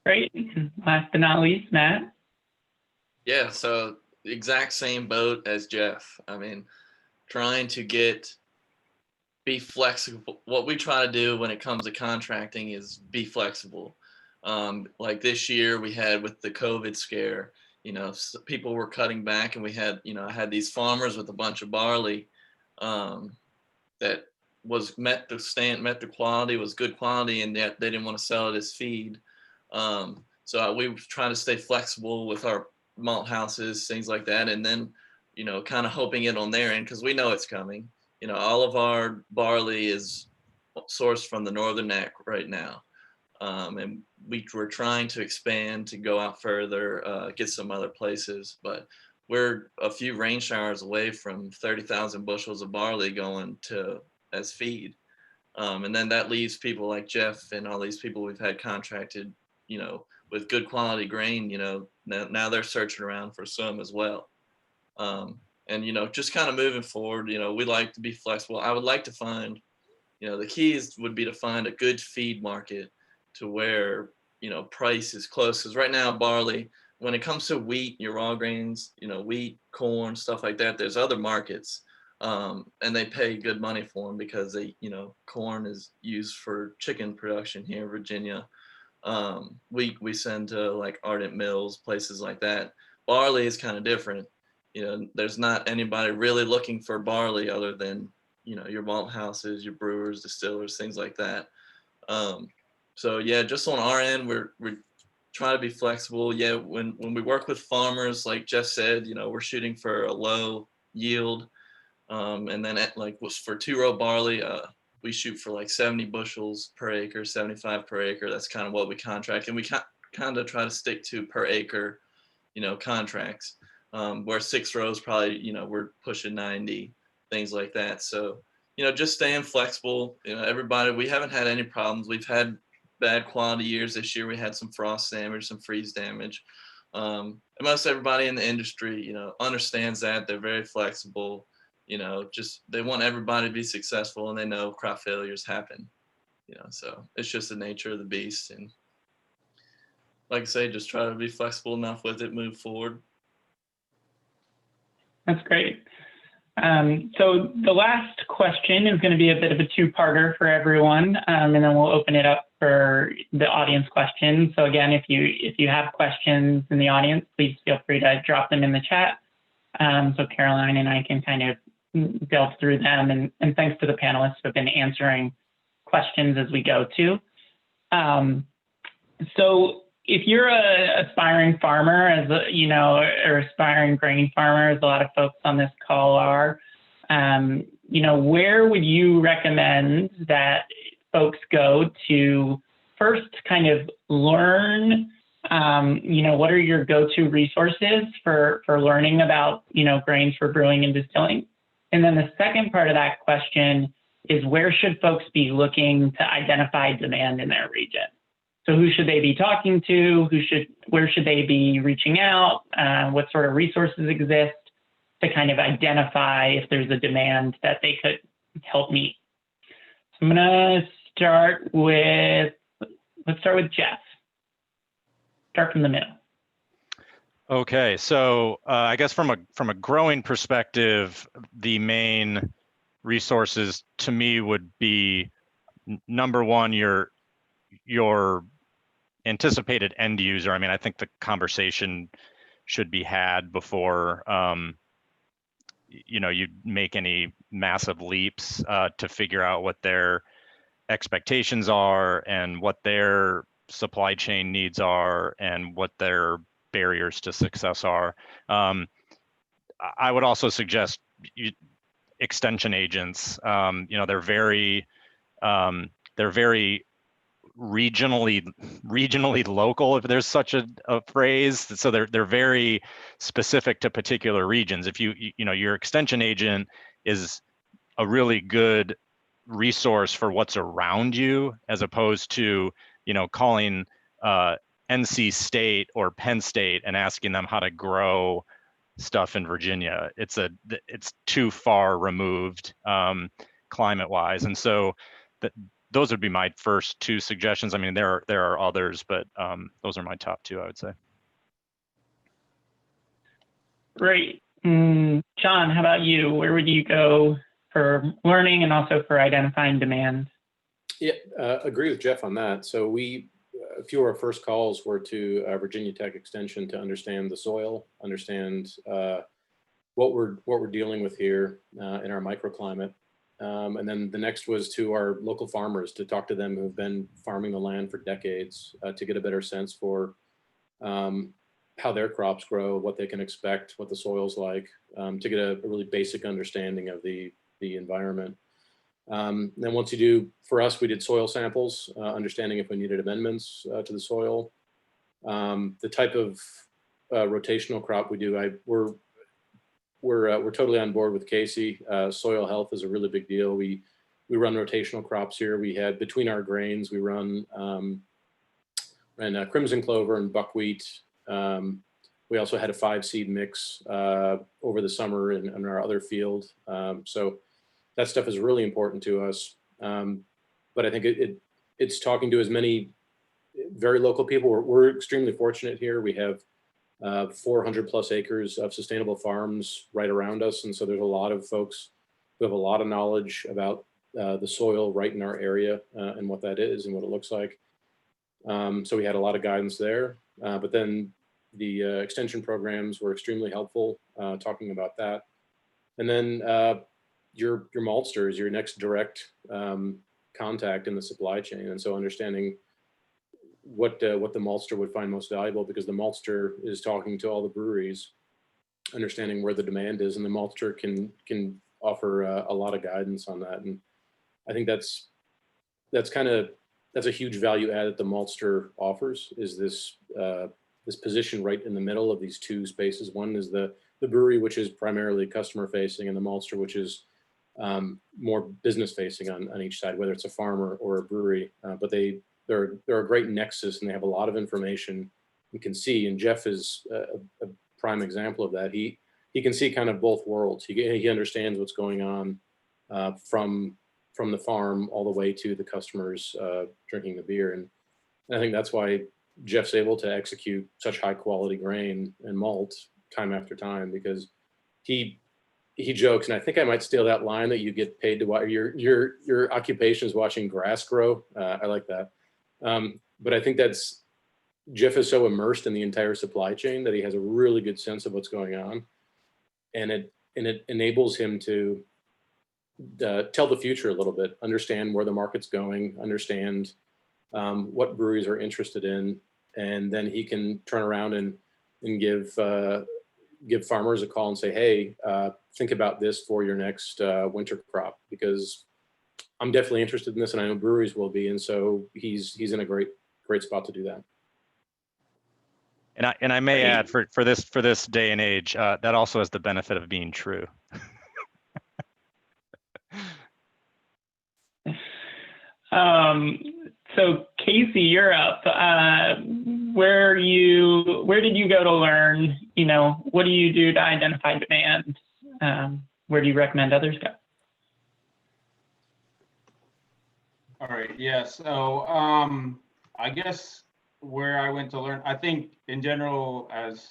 S2: Great. Last but not least, Matt.
S5: Yeah, so the exact same boat as Jeff. I mean, trying to be flexible. What we try to do when it comes to contracting is be flexible. Like this year we had with the COVID scare, people were cutting back, and we had, I had these farmers with a bunch of barley that met the quality, was good quality, and yet they didn't want to sell it as feed. So we were trying to stay flexible with our malt houses, things like that, and then kind of hoping it on their end, because we know it's coming. All of our barley is sourced from the northern neck right now, and we're trying to expand to go out further, get some other places, but we're a few rain showers away from 30,000 bushels of barley going to as feed, and then that leaves people like Jeff and all these people we've had contracted, with good quality grain. Now they're searching around for some as well. And, just kind of moving forward, we like to be flexible. I would like to find, the keys would be to find a good feed market to where, price is close. Because right now, barley, when it comes to wheat, your raw grains, wheat, corn, stuff like that, there's other markets. And they pay good money for them because corn is used for chicken production here in Virginia. We send to like Ardent Mills, places like that. Barley is kind of different. You know, there's not anybody really looking for barley other than, you know, your malt houses, your brewers, distillers, things like that. So yeah, just on our end, we're trying to be flexible. Yeah, when we work with farmers, like Jeff said, you know, we're shooting for a low yield. And then like was for 2-row barley, we shoot for like 70 bushels per acre, 75 per acre. That's kind of what we contract, and we kind of try to stick to per acre, you know, contracts. Where 6 rows probably, you know, we're pushing 90, things like that. So, you know, just staying flexible. You know, everybody, we haven't had any problems. We've had bad quality years this year. We had some frost damage, some freeze damage. And most everybody in the industry, you know, understands that. They're very flexible. You know, just they want everybody to be successful, and they know crop failures happen. You know, so it's just the nature of the beast. And like I say, just try to be flexible enough with it, move forward.
S2: That's great. So the last question is going to be a bit of a two-parter for everyone, and then we'll open it up for the audience questions. So again, if you have questions in the audience, please feel free to drop them in the chat, so Caroline and I can kind of delve through them. And thanks to the panelists who have been answering questions as we go too. So if you're a aspiring farmer, as a, you know, or aspiring grain farmer, as a lot of folks on this call are, you know, where would you recommend that folks go to first kind of learn, you know, what are your go-to resources for learning about, you know, grains for brewing and distilling? And then the second part of that question is, where should folks be looking to identify demand in their region? So who should they be talking to? Where should they be reaching out? What sort of resources exist to kind of identify if there's a demand that they could help meet? So I'm gonna start with, let's start with Jeff. Start from the middle.
S6: Okay, so I guess from a growing perspective, the main resources to me would be, number one, your anticipated end user. I mean, I think the conversation should be had before you know, you make any massive leaps to figure out what their expectations are and what their supply chain needs are and what their barriers to success are. I would also suggest extension agents. You know, they're very regionally local, if there's such a phrase. So they're very specific to particular regions. If you know, your extension agent is a really good resource for what's around you, as opposed to, you know, calling NC State or Penn State and asking them how to grow stuff in Virginia. It's too far removed climate wise. And so those would be my first two suggestions. I mean, there are others, but those are my top two, I would say.
S2: Great. John, how about you? Where would you go for learning and also for identifying demand?
S7: Yeah, agree with Jeff on that. So a few of our first calls were to Virginia Tech Extension to understand the soil, understand what we're dealing with here in our microclimate. And then the next was to our local farmers, to talk to them who've been farming the land for decades, to get a better sense for how their crops grow, what they can expect, what the soil's like, to get a really basic understanding of the environment. Then once you do, for us, we did soil samples, understanding if we needed amendments to the soil. The type of rotational crop we do, we're totally on board with Casey. Soil health is a really big deal. We run rotational crops here. We had, between our grains, we run crimson clover and buckwheat. We also had a 5-seed mix over the summer in our other field. So that stuff is really important to us. But I think it's talking to as many very local people. We're extremely fortunate here. We have 400 plus acres of sustainable farms right around us. And so there's a lot of folks who have a lot of knowledge about the soil right in our area and what that is and what it looks like. So we had a lot of guidance there. But then the extension programs were extremely helpful, talking about that. And then your maltster is your next direct contact in the supply chain. And so understanding what the maltster would find most valuable, because the maltster is talking to all the breweries, understanding where the demand is, and the maltster can offer a lot of guidance on that. And I think that's a huge value add that the maltster offers, is this this position right in the middle of these two spaces. One is the brewery, which is primarily customer facing, and the maltster, which is more business facing on each side, whether it's a farmer or a brewery. But they're a great nexus, and they have a lot of information you can see. And Jeff is a prime example of that. He can see kind of both worlds. He understands what's going on from the farm all the way to the customers drinking the beer. And I think that's why Jeff's able to execute such high quality grain and malt time after time, because he jokes, and I think I might steal that line, that you get paid to watch your occupation is watching grass grow. I like that. But I think that's, Jeff is so immersed in the entire supply chain that he has a really good sense of what's going on, and it enables him to tell the future a little bit, understand where the market's going, understand what breweries are interested in, and then he can turn around and give farmers a call and say, hey, think about this for your next winter crop, because I'm definitely interested in this, and I know breweries will be. And so he's in a great spot to do that.
S6: And I may add, for this day and age, that also has the benefit of being true.
S2: So Casey, you're up. Where did you go to learn? What do you do to identify demand? Where do you recommend others go?
S4: All right. Yeah. So I guess where I went to learn, I think in general, as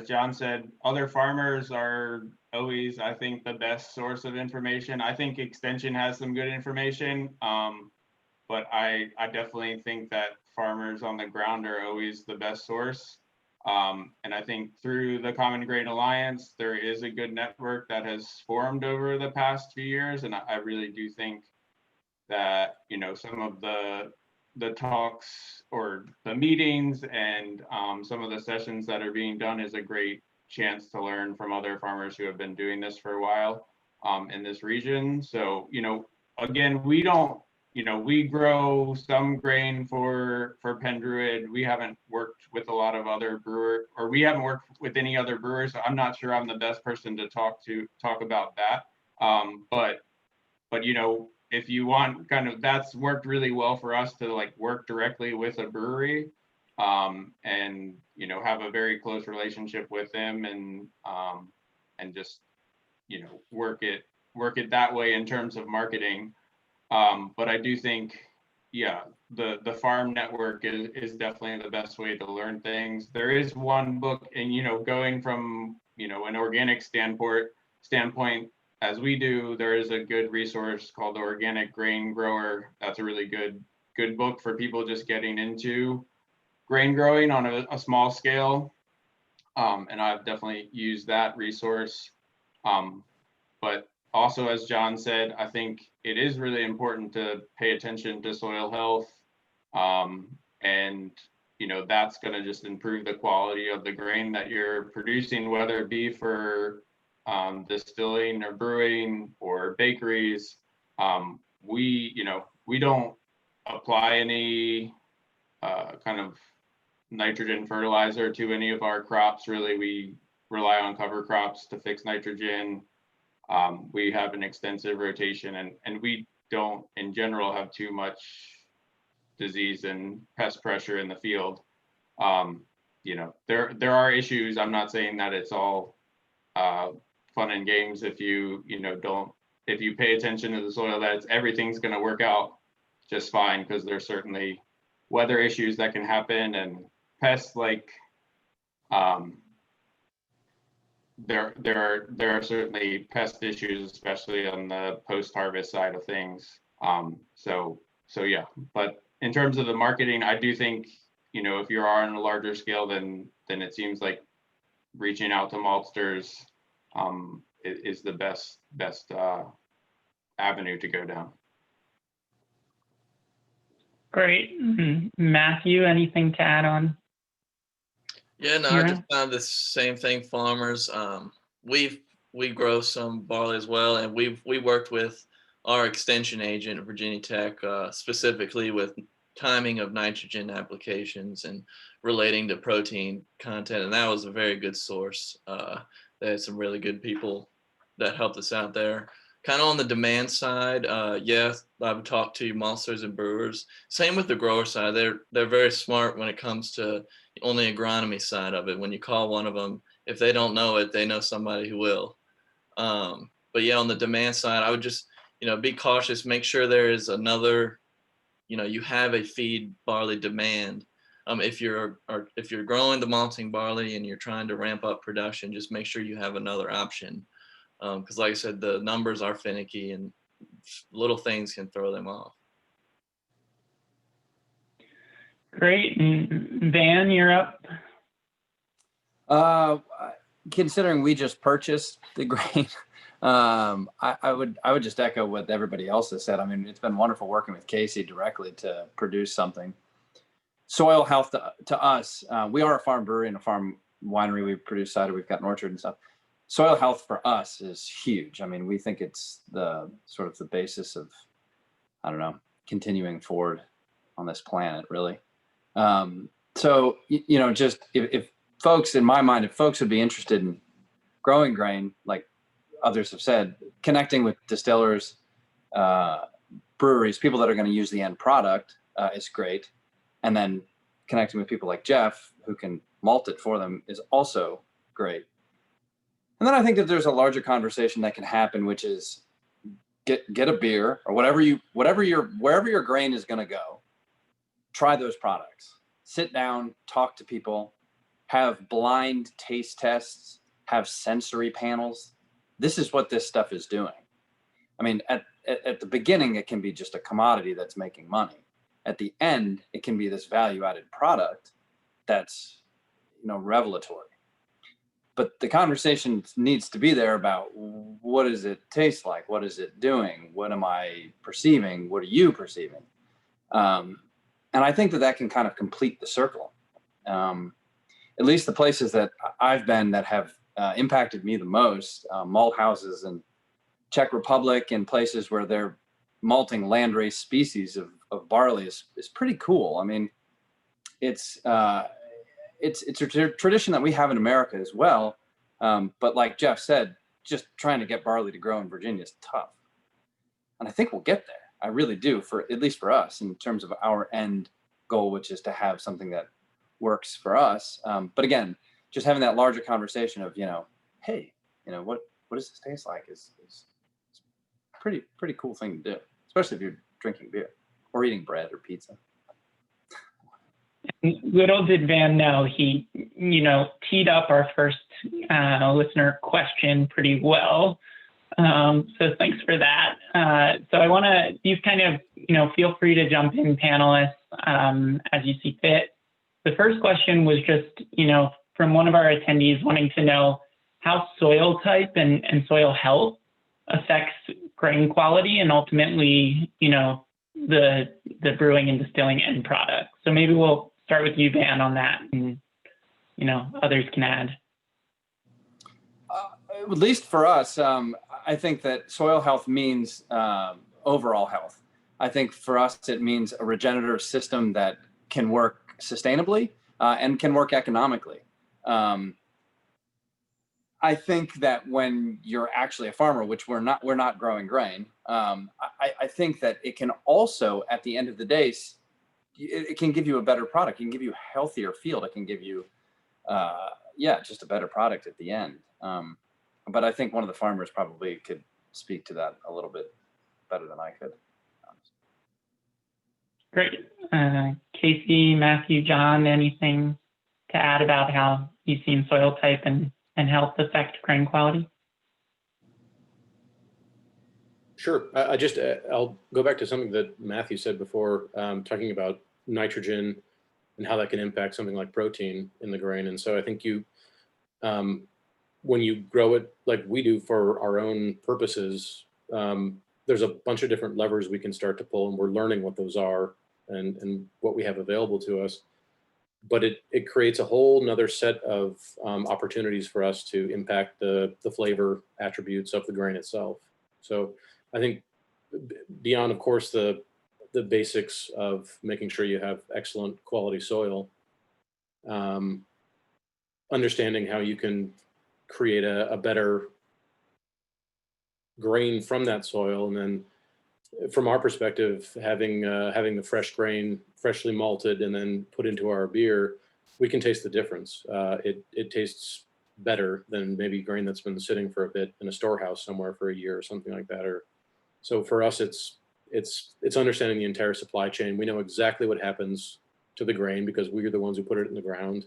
S4: John said, other farmers are always, I think, the best source of information. I think Extension has some good information, but I definitely think that farmers on the ground are always the best source. And I think through the Common Grain Alliance, there is a good network that has formed over the past few years. And I really do think that, some of the talks or the meetings and some of the sessions that are being done is a great chance to learn from other farmers who have been doing this for a while in this region. So, again, we don't, we grow some grain for Penn Druid. We haven't worked with a lot of other we haven't worked with any other brewers. So I'm not sure I'm the best person to talk about that. But if you want that's worked really well for us to work directly with a brewery and, have a very close relationship with them and just, work it that way in terms of marketing. But I do think, the farm network is definitely the best way to learn things. There is one book, and, going from, an organic standpoint, as we do, there is a good resource called the Organic Grain Grower. That's a really good book for people just getting into grain growing on a small scale. And I've definitely used that resource. But also, as John said, I think it is really important to pay attention to soil health. And, that's going to just improve the quality of the grain that you're producing, whether it be for distilling or brewing or bakeries. We don't apply any kind of nitrogen fertilizer to any of our crops. Really, we rely on cover crops to fix nitrogen. We have an extensive rotation, and we don't, in general, have too much disease and pest pressure in the field. There are issues. I'm not saying that it's all fun and games if you pay attention to the soil, that everything's going to work out just fine, because there's certainly weather issues that can happen, and pests there are certainly pest issues, especially on the post-harvest side of things. So yeah, but in terms of the marketing, I do think, you know, if you are on a larger scale, then it seems like reaching out to maltsters is the best avenue to go down.
S2: Great. Matthew, anything to add on?
S5: Yeah, no, I
S2: Yeah.
S5: just found the same thing. Farmers, we grow some barley as well, and we worked with our extension agent, Virginia Tech, specifically with timing of nitrogen applications and relating to protein content, and that was a very good source. They had some really good people that helped us out there. Kind of on the demand side, yes, I've talked to maltsters and brewers. Same with the grower side. They're very smart when it comes to on the agronomy side of it. When you call one of them, if they don't know it, they know somebody who will. But yeah, on the demand side, I would just, be cautious. Make sure there is another, you have a feed barley demand. If you're growing the malting barley and you're trying to ramp up production, just make sure you have another option. Because like I said, the numbers are finicky and little things can throw them off.
S2: Great. And Van, you're up.
S3: Considering we just purchased the grain, I would just echo what everybody else has said. I mean, it's been wonderful working with Casey directly to produce something. Soil health to us, we are a farm brewery and a farm winery. We produce cider, we've got an orchard and stuff. Soil health for us is huge. I mean, we think it's the sort of the basis of, I don't know, continuing forward on this planet, really. So, just if folks, in my mind, if folks would be interested in growing grain, like others have said, connecting with distillers, breweries, people that are going to use the end product is great. And then connecting with people like Jeff, who can malt it for them, is also great. And then I think that there's a larger conversation that can happen, which is get a beer or wherever your grain is going to go, try those products, sit down, talk to people, have blind taste tests, have sensory panels. This is what this stuff is doing. I mean, at the beginning, it can be just a commodity that's making money. At the end, it can be this value-added product that's, revelatory. But the conversation needs to be there about what does it taste like? What is it doing? What am I perceiving? What are you perceiving? And I think that can kind of complete the circle. At least the places that I've been that have impacted me the most, malt houses in Czech Republic and places where they're malting landrace species of barley is pretty cool. I mean, it's a tradition that we have in America as well. But like Jeff said, just trying to get barley to grow in Virginia is tough. And I think we'll get there. I really do, at least for us, in terms of our end goal, which is to have something that works for us. But again, just having that larger conversation of, hey, what does this taste like is pretty cool thing to do, especially if you're drinking beer or eating bread or pizza.
S2: Little did Van know, he, teed up our first listener question pretty well. So thanks for that. So I want to, you kind of, feel free to jump in, panelists, as you see fit. The first question was just, from one of our attendees wanting to know how soil type and soil health affects grain quality and ultimately, the brewing and distilling end product. So maybe we'll start with you, Van, on that, and others can add.
S3: At least for us, I think that soil health means overall health. I think for us, it means a regenerative system that can work sustainably and can work economically. I think that when you're actually a farmer, which we're not growing grain, I think that it can also, at the end of the day, it can give you a better product. It can give you a healthier field. It can give you, just a better product at the end. But I think one of the farmers probably could speak to that a little bit better than I could.
S2: Great. Casey, Matthew, John, anything to add about how you've seen soil type and health affect grain quality?
S7: Sure. I'll go back to something that Matthew said before, talking about nitrogen and how that can impact something like protein in the grain. And so I think when you grow it like we do for our own purposes, there's a bunch of different levers we can start to pull, and we're learning what those are and what we have available to us. But it creates a whole nother set of opportunities for us to impact the flavor attributes of the grain itself. So I think beyond, of course, the basics of making sure you have excellent quality soil, understanding how you can create a better grain from that soil, and then from our perspective, having the fresh grain freshly malted and then put into our beer, we can taste the difference. It tastes better than maybe grain that's been sitting for a bit in a storehouse somewhere for a year or something like that. Or so for us, it's understanding the entire supply chain. We know exactly what happens to the grain because we're the ones who put it in the ground.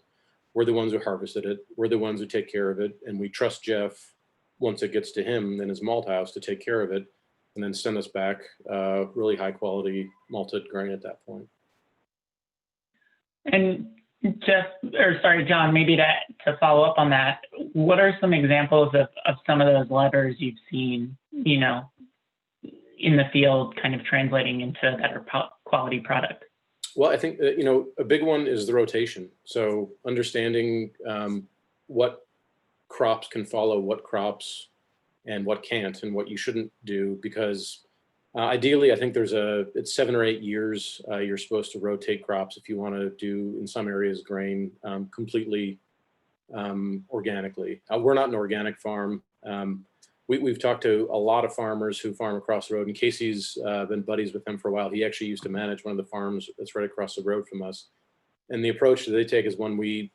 S7: We're the ones who harvested it. We're the ones who take care of it, and we trust Jeff once it gets to him in his malt house to take care of it, and then send us back really high quality malted grain at that point.
S2: And John, maybe to follow up on that, what are some examples of some of those levers you've seen, in the field kind of translating into a better quality product?
S7: Well, I think, a big one is the rotation. So understanding what crops can follow what crops and what can't and what you shouldn't do, because ideally, I think it's 7 or 8 years you're supposed to rotate crops if you want to do, in some areas, grain completely organically. We're not an organic farm. We've talked to a lot of farmers who farm across the road, and Casey's been buddies with them for a while. He actually used to manage one of the farms that's right across the road from us. And the approach that they take is one we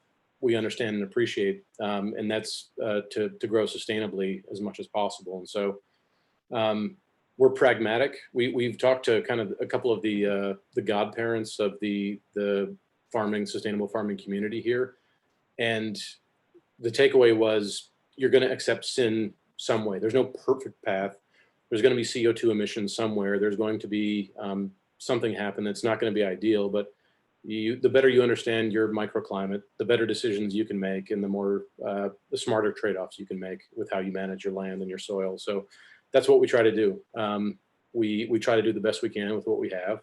S7: understand and appreciate, and that's to grow sustainably as much as possible. And so we're pragmatic. We've talked to kind of a couple of the godparents of the sustainable farming community here, and the takeaway was you're going to accept sin some way. There's no perfect path. There's going to be CO2 emissions somewhere. There's going to be something happen that's not going to be ideal, but the better you understand your microclimate, the better decisions you can make, and the smarter trade-offs you can make with how you manage your land and your soil. So that's what we try to do. We try to do the best we can with what we have.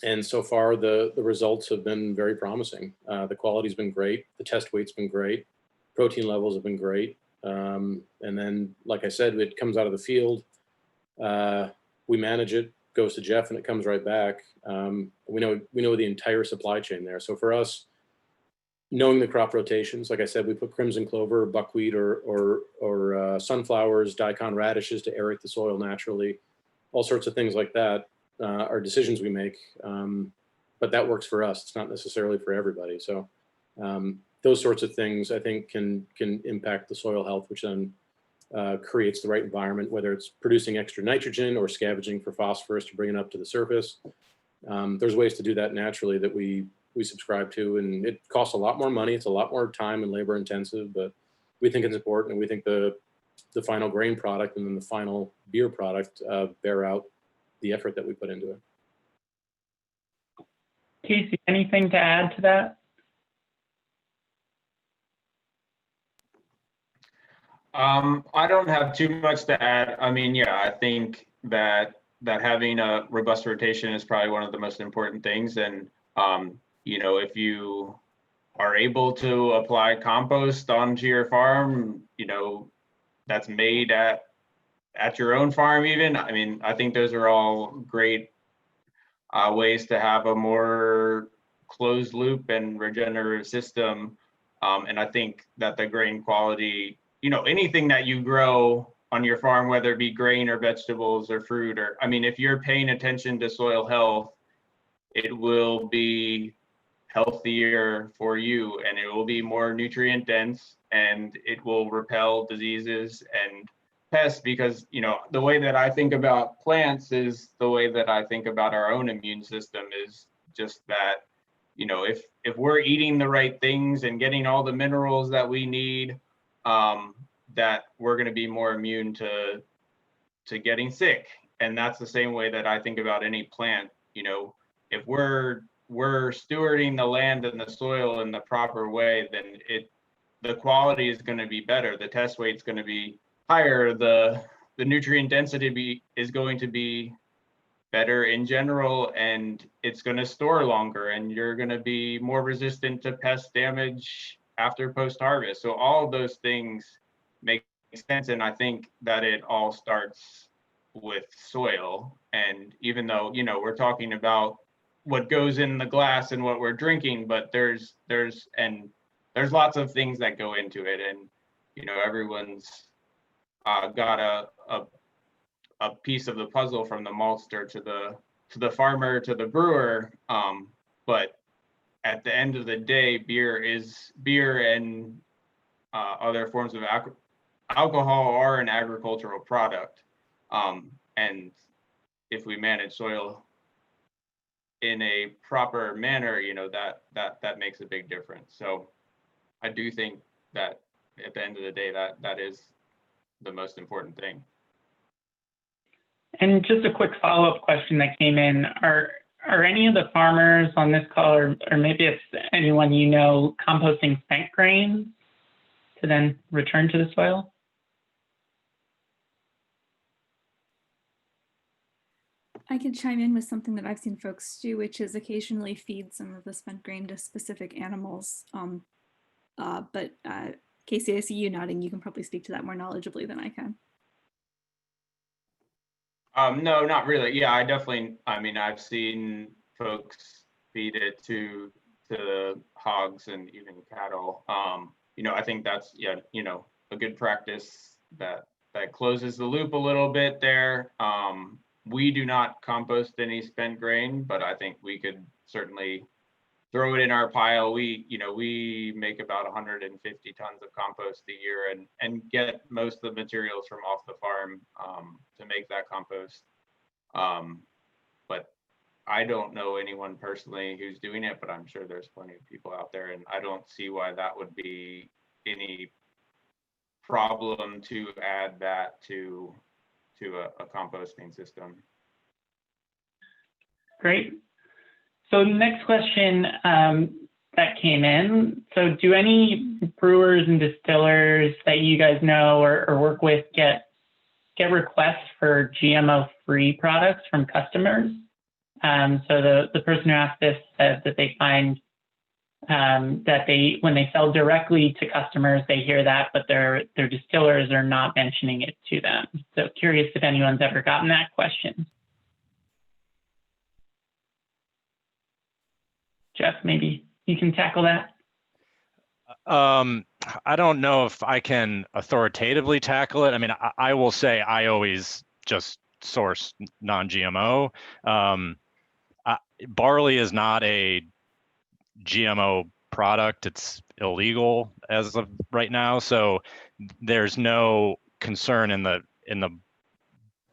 S7: And so far, the results have been very promising. The quality's been great. The test weight's been great. Protein levels have been great. And then, like I said, it comes out of the field. We manage it, goes to Jeff, and it comes right back. We know the entire supply chain there. So for us, knowing the crop rotations, like I said, we put crimson clover, buckwheat, or sunflowers, daikon radishes to aerate the soil naturally. All sorts of things like that are decisions we make. But that works for us. It's not necessarily for everybody. So those sorts of things, I think, can impact the soil health, which then creates the right environment, whether it's producing extra nitrogen or scavenging for phosphorus to bring it up to the surface. There's ways to do that naturally that we subscribe to, and it costs a lot more money. It's a lot more time and labor intensive, but we think it's important, and we think the final grain product and then the final beer product bear out the effort that we put into it.
S2: Casey, anything to add to that?
S4: I don't have too much to add. I mean, yeah, I think that having a robust rotation is probably one of the most important things. And, if you are able to apply compost onto your farm, that's made at your own farm even. I mean, I think those are all great ways to have a more closed loop and regenerative system. And I think that the grain quality, anything that you grow on your farm, whether it be grain or vegetables or fruit, if you're paying attention to soil health, it will be healthier for you, and it will be more nutrient dense, and it will repel diseases and pests, because the way that I think about plants is the way that I think about our own immune system, is just that if we're eating the right things and getting all the minerals that we need, that we're going to be more immune to getting sick. And that's the same way that I think about any plant. You know, if we're stewarding the land and the soil in the proper way, then the quality is going to be better. The test weight is going to be higher. The nutrient density is going to be better in general, and it's going to store longer, and you're going to be more resistant to pest damage after post-harvest. So all of those things make sense, and I think that it all starts with soil. And even though, you know, we're talking about what goes in the glass and what we're drinking, but there's lots of things that go into it, and you know, everyone's got a piece of the puzzle, from the maltster to the farmer to the brewer. But at the end of the day, beer and other forms of alcohol are an agricultural product. And if we manage soil in a proper manner, you know, that makes a big difference. So I do think that at the end of the day, that is the most important thing.
S2: And just a quick follow-up question that came in. Are any of the farmers on this call, or maybe it's anyone you know, composting spent grains to then return to the soil?
S1: I could chime in with something that I've seen folks do, which is occasionally feed some of the spent grain to specific animals. But Casey, I see you nodding. You can probably speak to that more knowledgeably than I can.
S4: No, not really. Yeah, I mean, I've seen folks feed it to hogs and even cattle. You know, I think that's, yeah, you know, a good practice that closes the loop a little bit there. We do not compost any spent grain, but I think we could certainly throw it in our pile. We make about 150 tons of compost a year, and get most of the materials from off the farm to make that compost. But I don't know anyone personally who's doing it, but I'm sure there's plenty of people out there, and I don't see why that would be any problem to add that to a composting system.
S2: Great. So next question that came in. So do any brewers and distillers that you guys know or work with get requests for GMO-free products from customers? So the person who asked this said that they find that when they sell directly to customers, they hear that, but their distillers are not mentioning it to them. So curious if anyone's ever gotten that question. Jeff, maybe you can tackle that.
S6: I don't know if I can authoritatively tackle it. I mean, I will say I always just source non-GMO. Barley is not a GMO product. It's illegal as of right now. So there's no concern in the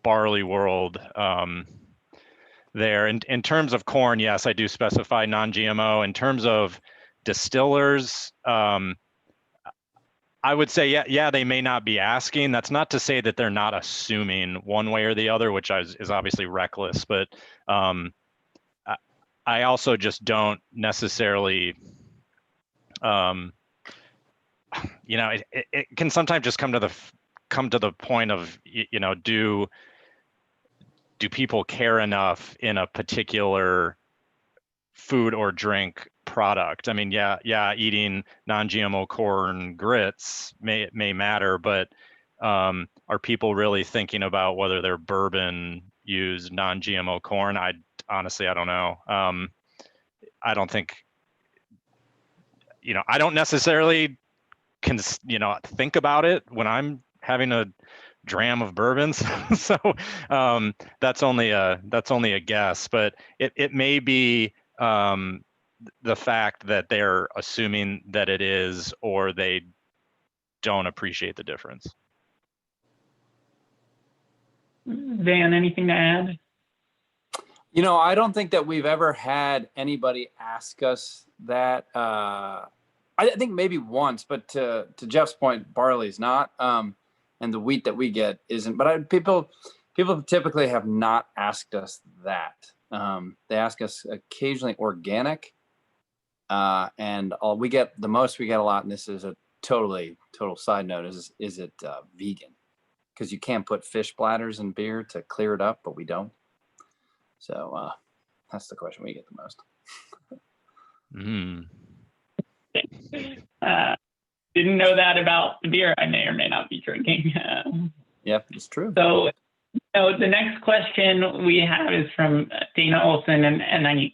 S6: barley world there. In terms of corn, yes, I do specify non-GMO. In terms of distillers, I would say, yeah, they may not be asking. That's not to say that they're not assuming one way or the other, which is obviously reckless. But I also just don't necessarily, you know, it can sometimes just come to the point of, you know, do people care enough in a particular food or drink product? I mean, yeah, eating non-GMO corn grits may matter, but are people really thinking about whether their bourbon used non-GMO corn? Honestly, I don't know. I don't think, you know, I don't necessarily think about it when I'm having a dram of bourbons. So that's only a guess, but it may be the fact that they're assuming that it is, or they don't appreciate the difference.
S2: Van, anything to add?
S3: You know, I don't think that we've ever had anybody ask us that. I think maybe once, but to Jeff's point, barley's not, and the wheat that we get isn't. But people, People typically have not asked us that. They ask us occasionally organic, and all we get, the most we get a lot, and this is a total side note, is it vegan? Because you can't put fish bladders in beer to clear it up, but we don't. So that's the question we get the most.
S2: Didn't know that about the beer I may or may not be drinking.
S3: Yep, it's true.
S2: So the next question we have is from Dana Olson, and I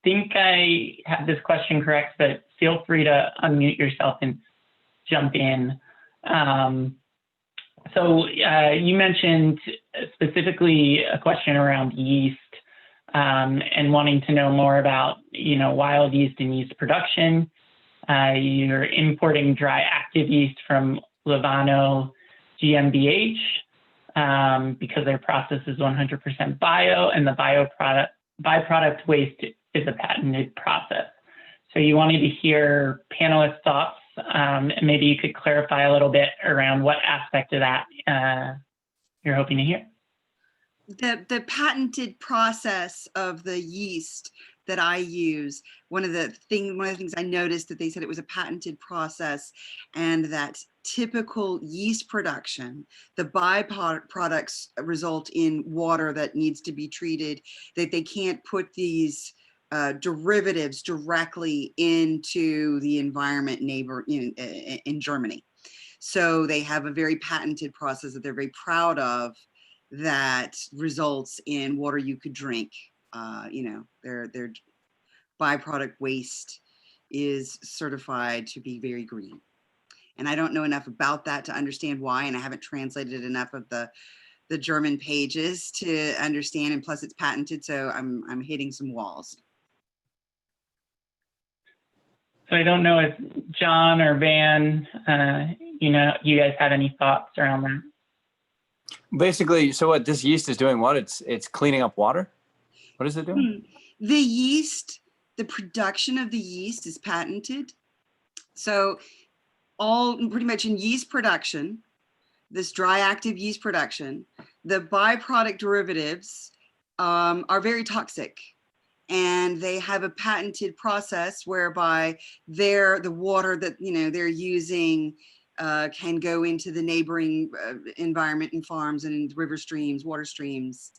S2: think I have this question correct, but feel free to unmute yourself and jump in. So you mentioned specifically a question around yeast and wanting to know more about, wild yeast and yeast production. You're importing dry active yeast from Levano GmbH because their process is 100% bio, and the byproduct waste is a patented process. So you wanted to hear panelists' thoughts, and maybe you could clarify a little bit around what aspect of that you're hoping to hear.
S8: The patented process of the yeast that I use, one of the things I noticed that they said it was a patented process, and that typical yeast production, the byproducts result in water that needs to be treated, that they can't put these derivatives directly into the environment in Germany. So they have a very patented process that they're very proud of that results in water you could drink. Their byproduct waste is certified to be very green. And I don't know enough about that to understand why, and I haven't translated enough of the German pages to understand, and plus it's patented, so I'm hitting some walls.
S2: So I don't know if John or Van, you guys have any thoughts around that?
S3: Basically, so what this yeast is doing, it's cleaning up water? What is it doing?
S8: The yeast, the production of the yeast is patented. So pretty much in yeast production, this dry active yeast production, the byproduct derivatives are very toxic. And they have a patented process whereby the water that they're using can go into the neighboring environment and farms and river streams, water streams.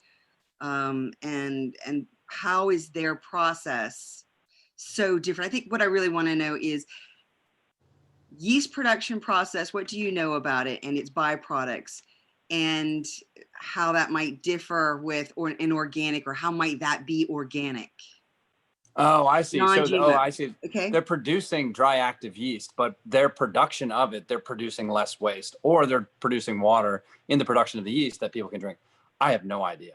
S8: And how is their process so different? I think what I really want to know is yeast production process. What do you know about it and its byproducts, and how that might differ with an organic, or how might that be organic?
S3: Oh, I see. So, I see.
S8: Okay.
S3: They're producing dry active yeast, but their production of it, they're producing less waste, or they're producing water in the production of the yeast that people can drink. I have no idea.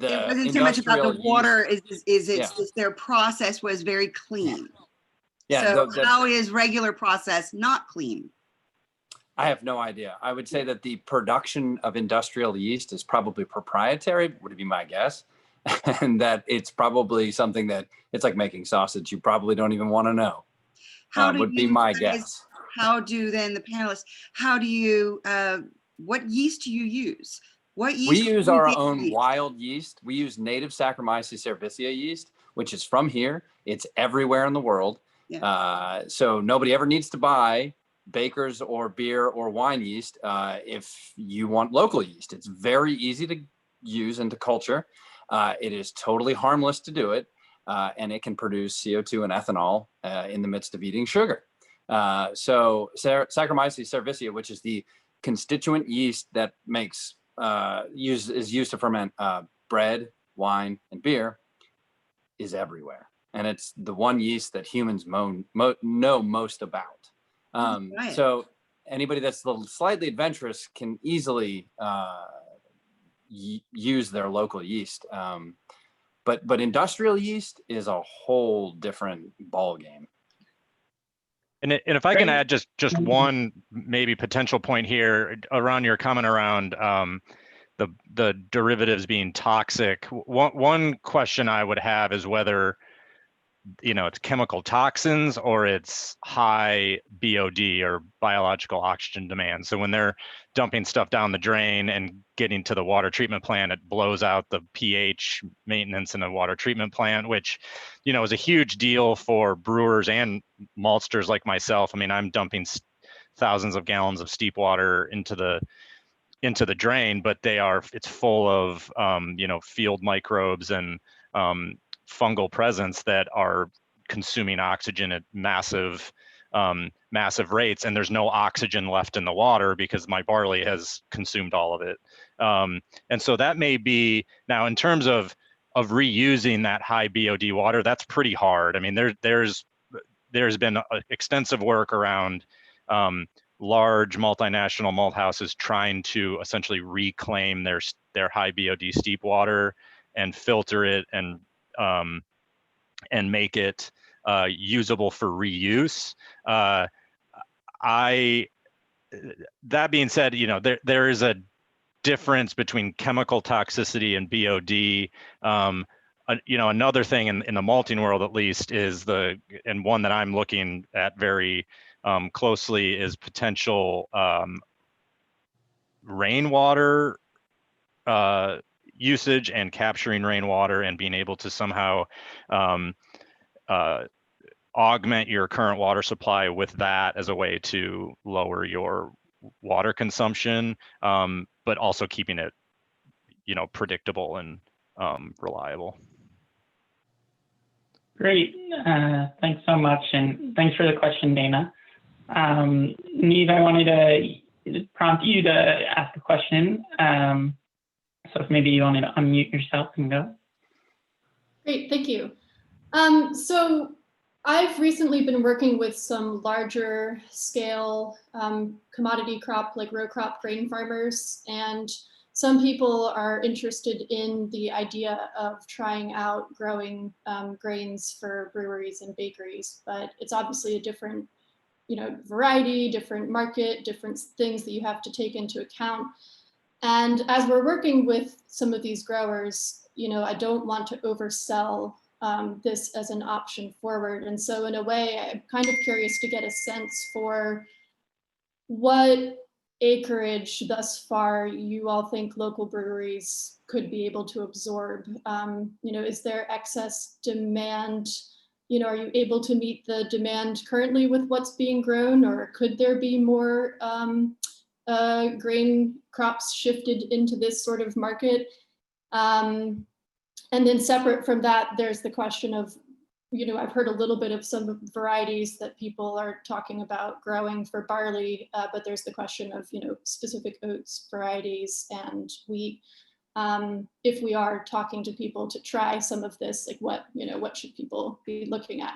S8: It wasn't so much about the water, is their process was very clean.
S3: Yeah.
S8: So how is regular process not clean?
S3: I have no idea. I would say that the production of industrial yeast is probably proprietary, would be my guess. And that it's probably something that it's like making sausage. You probably don't even want to know. Would be my guess.
S8: How do then the panelists, what yeast do you use? What yeast?
S3: We use our own wild yeast. We use native Saccharomyces cerevisiae yeast, which is from here. It's everywhere in the world. Yeah. So nobody ever needs to buy bakers or beer or wine yeast if you want local yeast. It's very easy to use and to culture. It is totally harmless to do it, and it can produce CO2 and ethanol in the midst of eating sugar. So Saccharomyces cerevisiae, which is the constituent yeast that is used to ferment bread, wine, and beer, is everywhere. And it's the one yeast that humans know most about. Right. So anybody that's slightly adventurous can easily use their local yeast. But industrial yeast is a whole different ball game.
S6: And if I can add just one maybe potential point here around your comment around the derivatives being toxic. One question I would have is whether it's chemical toxins or it's high BOD or biological oxygen demand. So when they're dumping stuff down the drain and getting to the water treatment plant, it blows out the pH maintenance in a water treatment plant, which, is a huge deal for brewers and maltsters like myself. I mean, I'm dumping thousands of gallons of steep water into the drain, but it's full of, field microbes and fungal presence that are consuming oxygen at massive rates, and there's no oxygen left in the water because my barley has consumed all of it. And so that may be, now in terms of reusing that high BOD water, that's pretty hard. I mean, there's been extensive work around large multinational malt houses trying to essentially reclaim their high BOD steep water and filter it and make it usable for reuse. That being said, there is a difference between chemical toxicity and BOD. Another thing in the malting world, at least, is and one that I'm looking at very closely is potential rainwater usage and capturing rainwater and being able to somehow augment your current water supply with that as a way to lower your water consumption, but also keeping it, predictable and reliable.
S2: Great. Thanks so much. And thanks for the question, Dana. Neve, I wanted to prompt you to ask a question. So if maybe you wanted to unmute yourself and go.
S9: Great, thank you. So I've recently been working with some larger scale commodity crop, like row crop grain farmers, and some people are interested in the idea of trying out growing grains for breweries and bakeries, but it's obviously a different, variety, different market, different things that you have to take into account. And as we're working with some of these growers, I don't want to oversell this as an option forward. And so in a way, I'm kind of curious to get a sense for what acreage thus far you all think local breweries could be able to absorb. Is there excess demand? Are you able to meet the demand currently with what's being grown, or could there be more grain crops shifted into this sort of market? And then separate from that, there's the question of, I've heard a little bit of some varieties that people are talking about growing for barley, but there's the question of, specific oats varieties and wheat. If we are talking to people to try some of this, like what should people be looking at?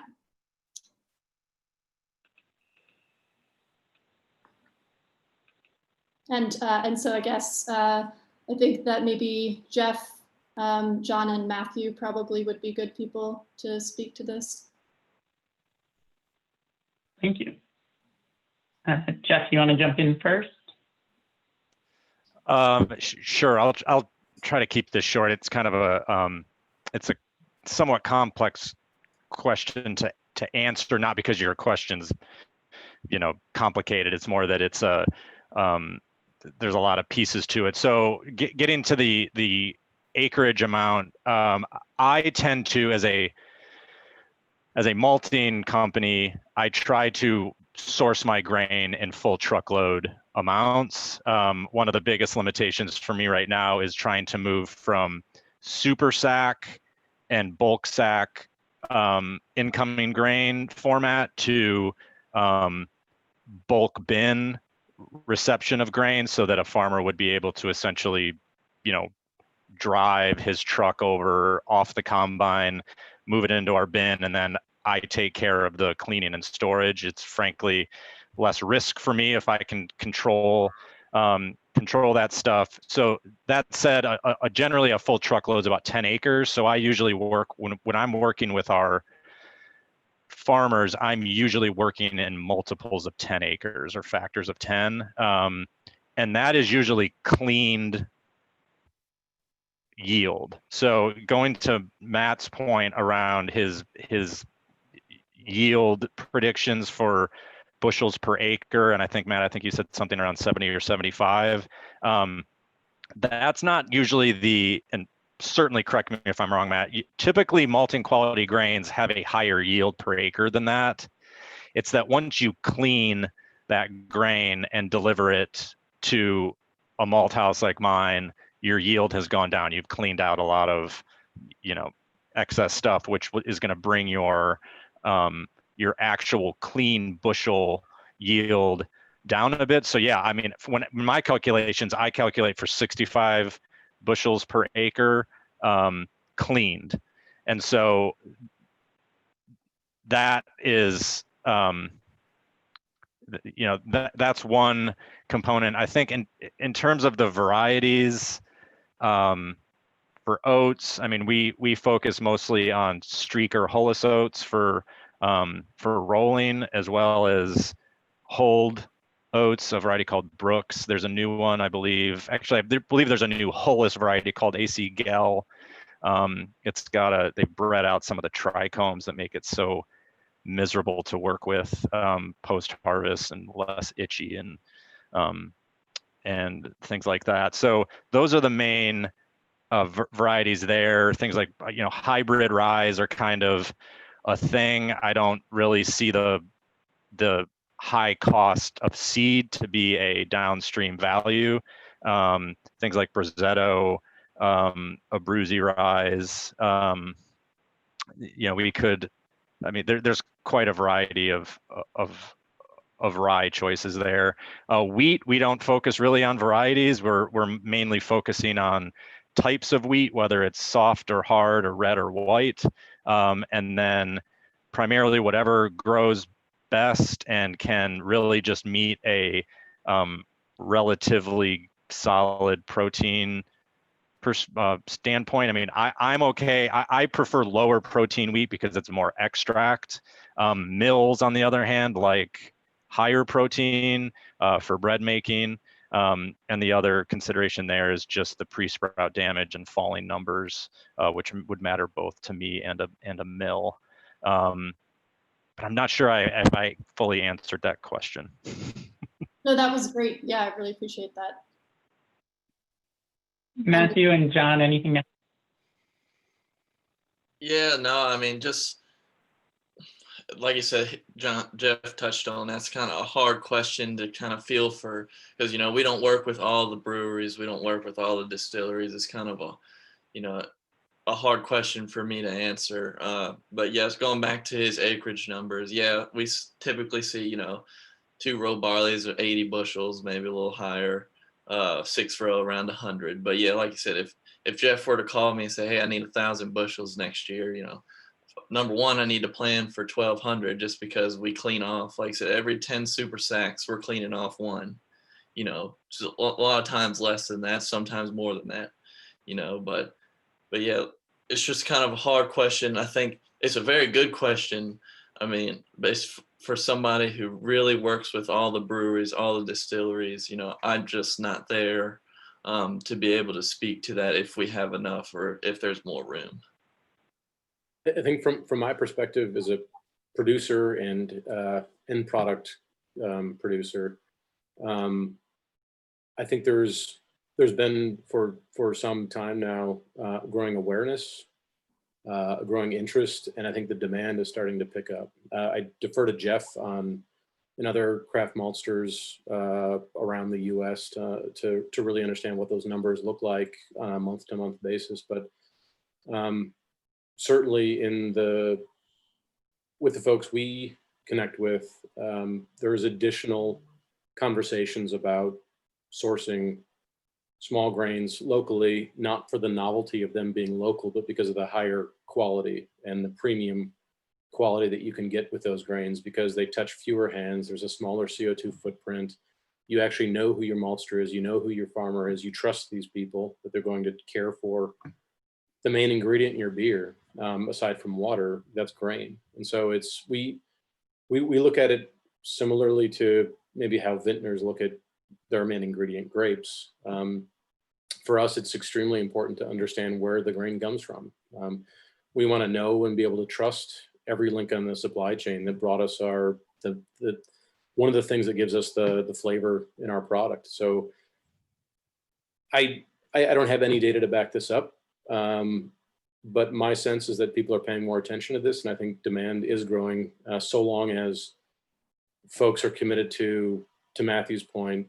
S9: And so I guess I think that maybe Jeff, John, and Matthew probably would be good people to speak to this.
S2: Thank you. Jeff, you want to jump in first?
S6: Sure. I'll try to keep this short. It's kind of it's a somewhat complex question to answer, not because your question's complicated. It's more that it's there's a lot of pieces to it. So getting to the acreage amount, I tend to, as a malting company, I try to source my grain in full truckload amounts. One of the biggest limitations for me right now is trying to move from super sack and bulk sack incoming grain format to bulk bin reception of grain, so that a farmer would be able to essentially, drive his truck over off the combine, move it into our bin, and then I take care of the cleaning and storage. It's frankly less risk for me if I can control that stuff. So that said, generally a full truckload is about 10 acres. So I usually work, when I'm working with our farmers, I'm usually working in multiples of 10 acres or factors of 10. And that is usually cleaned yield. So going to Matt's point around his yield predictions for bushels per acre. And I think, Matt, I think you said something around 70 or 75. That's not usually and certainly correct me if I'm wrong, Matt, typically malting quality grains have a higher yield per acre than that. It's that once you clean that grain and deliver it to a malt house like mine, your yield has gone down. You've cleaned out a lot of, excess stuff, which is going to bring your actual clean bushel yield down a bit. So yeah, I mean, when my calculations, I calculate for 65 bushels per acre cleaned. And so that is, that's one component. I think in terms of the varieties, for oats, I mean, we focus mostly on streaker hullus oats for rolling, as well as hulled oats, a variety called Brooks. There's a new one, I believe. Actually, I believe there's a new hullus variety called AC Gel. It's got they bred out some of the trichomes that make it so miserable to work with post-harvest and less itchy and things like that. So those are the main varieties there. Things like hybrid rye are kind of a thing. I don't really see the high cost of seed to be a downstream value. Things like Brazetto, Abruzzi rye. We could. I mean, there's quite a variety of rye choices there. Wheat, we don't focus really on varieties. We're mainly focusing on types of wheat, whether it's soft or hard or red or white, and then primarily whatever grows best and can really just meet a relatively solid protein standpoint. I mean, I'm okay. I prefer lower protein wheat because it's more extract. Mills, on the other hand, like higher protein for bread making. And the other consideration there is just the pre-sprout damage and falling numbers, which would matter both to me and a mill. But I'm not sure if I fully answered that question.
S9: No, that was great. Yeah, I really appreciate that.
S2: Matthew and John, anything else?
S5: Yeah, no, I mean, just like you said, Jeff touched on, that's kind of a hard question to kind of feel for, because, we don't work with all the breweries. We don't work with all the distilleries. It's kind of a hard question for me to answer. But yes, going back to his acreage numbers, yeah, we typically see, 2 row barleys are 80 bushels, maybe a little higher, 6 row around 100. But yeah, like you said, if Jeff were to call me and say, hey, I need 1,000 bushels next year, number one, I need to plan for 1,200 just because we clean off, like I said, every 10 super sacks, we're cleaning off one, just a lot of times less than that, sometimes more than that, but yeah, it's just kind of a hard question. I think it's a very good question. I mean, based for somebody who really works with all the breweries, all the distilleries, I'm just not there to be able to speak to that if we have enough or if there's more room.
S7: I think from my perspective as a producer and end product producer, I think there's been for some time now growing awareness, growing interest, and I think the demand is starting to pick up. I defer to Jeff on and other craft maltsters around the U.S. to really understand what those numbers look like on a month-to-month basis, but certainly with the folks we connect with, there's additional conversations about sourcing small grains locally, not for the novelty of them being local, but because of the higher quality and the premium quality that you can get with those grains, because they touch fewer hands. There's a smaller CO2 footprint. You actually know who your maltster is. You know who your farmer is. You trust these people that they're going to care for the main ingredient in your beer, aside from water, that's grain. And so we look at it similarly to maybe how vintners look at their main ingredient, grapes. For us, it's extremely important to understand where the grain comes from. We want to know and be able to trust every link on the supply chain that brought us one of the things that gives us the flavor in our product. So I don't have any data to back this up, but my sense is that people are paying more attention to this, and I think demand is growing so long as folks are committed to Matthew's point,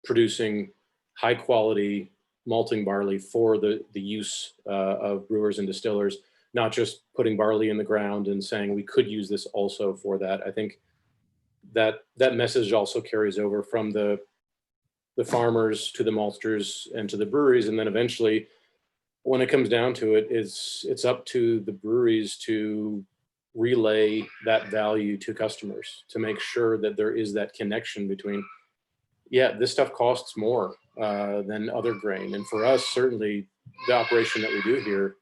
S7: producing high quality malting barley for the use of brewers and distillers, not just putting barley in the ground and saying we could use this also for that. I think that message also carries over from the farmers to the maltsters and to the breweries, and then eventually, when it comes down to it, it's up to the breweries to relay that value to customers, to make sure that there is that connection between, yeah, this stuff costs more than other grain, and for us, certainly, the operation that we do here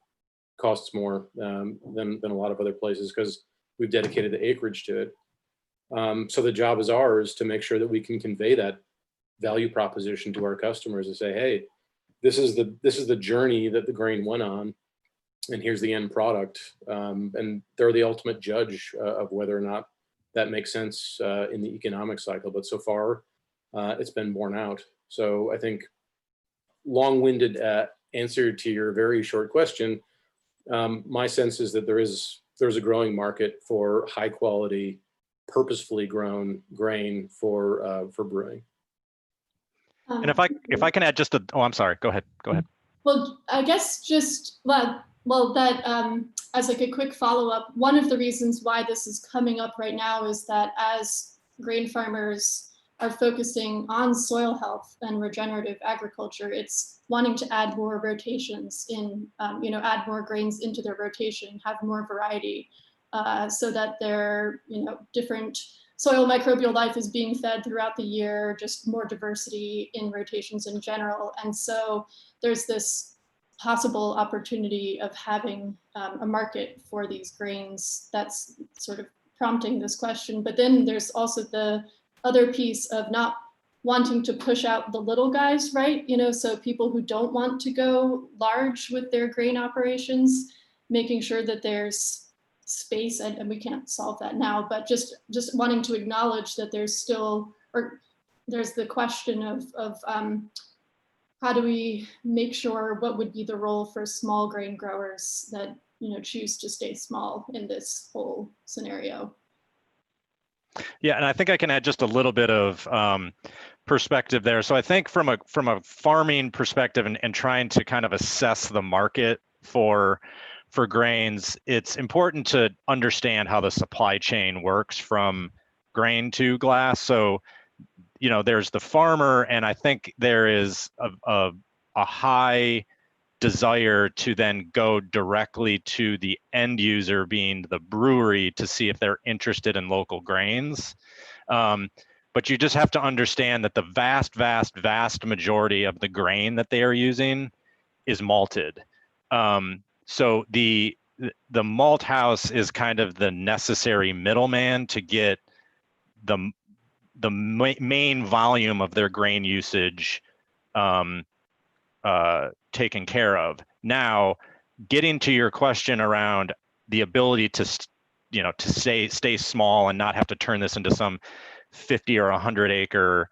S7: costs more than a lot of other places because we've dedicated the acreage to it. So the job is ours to make sure that we can convey that value proposition to our customers and say, hey, this is the journey that the grain went on, and here's the end product. And they're the ultimate judge of whether or not that makes sense in the economic cycle. But so far, it's been borne out. So I think long-winded answer to your very short question, my sense is that there's a growing market for high quality, purposefully grown grain for brewing.
S6: And if I can add just I'm sorry, go ahead.
S9: Well, I guess just, that as like a quick follow-up, one of the reasons why this is coming up right now is that as grain farmers are focusing on soil health and regenerative agriculture, it's wanting to add more rotations in, add more grains into their rotation, have more variety, so that their, different soil microbial life is being fed throughout the year, just more diversity in rotations in general. And so there's this possible opportunity of having a market for these grains that's sort of prompting this question. But then there's also the other piece of not wanting to push out the little guys, right? So people who don't want to go large with their grain operations, making sure that there's space, and we can't solve that now, but just wanting to acknowledge that there's still, or there's the question of how do we make sure, what would be the role for small grain growers that choose to stay small in this whole scenario?
S6: Yeah, and I think I can add just a little bit of perspective there. So I think from a farming perspective and trying to kind of assess the market for grains, it's important to understand how the supply chain works from grain to glass. So, there's the farmer, and I think there is a high desire to then go directly to the end user, being the brewery, to see if they're interested in local grains. But you just have to understand that the vast majority of the grain that they are using is malted. So the malt house is kind of the necessary middleman to get the main volume of their grain usage taken care of. Now, getting to your question around the ability to stay small and not have to turn this into some 50 or 100 acre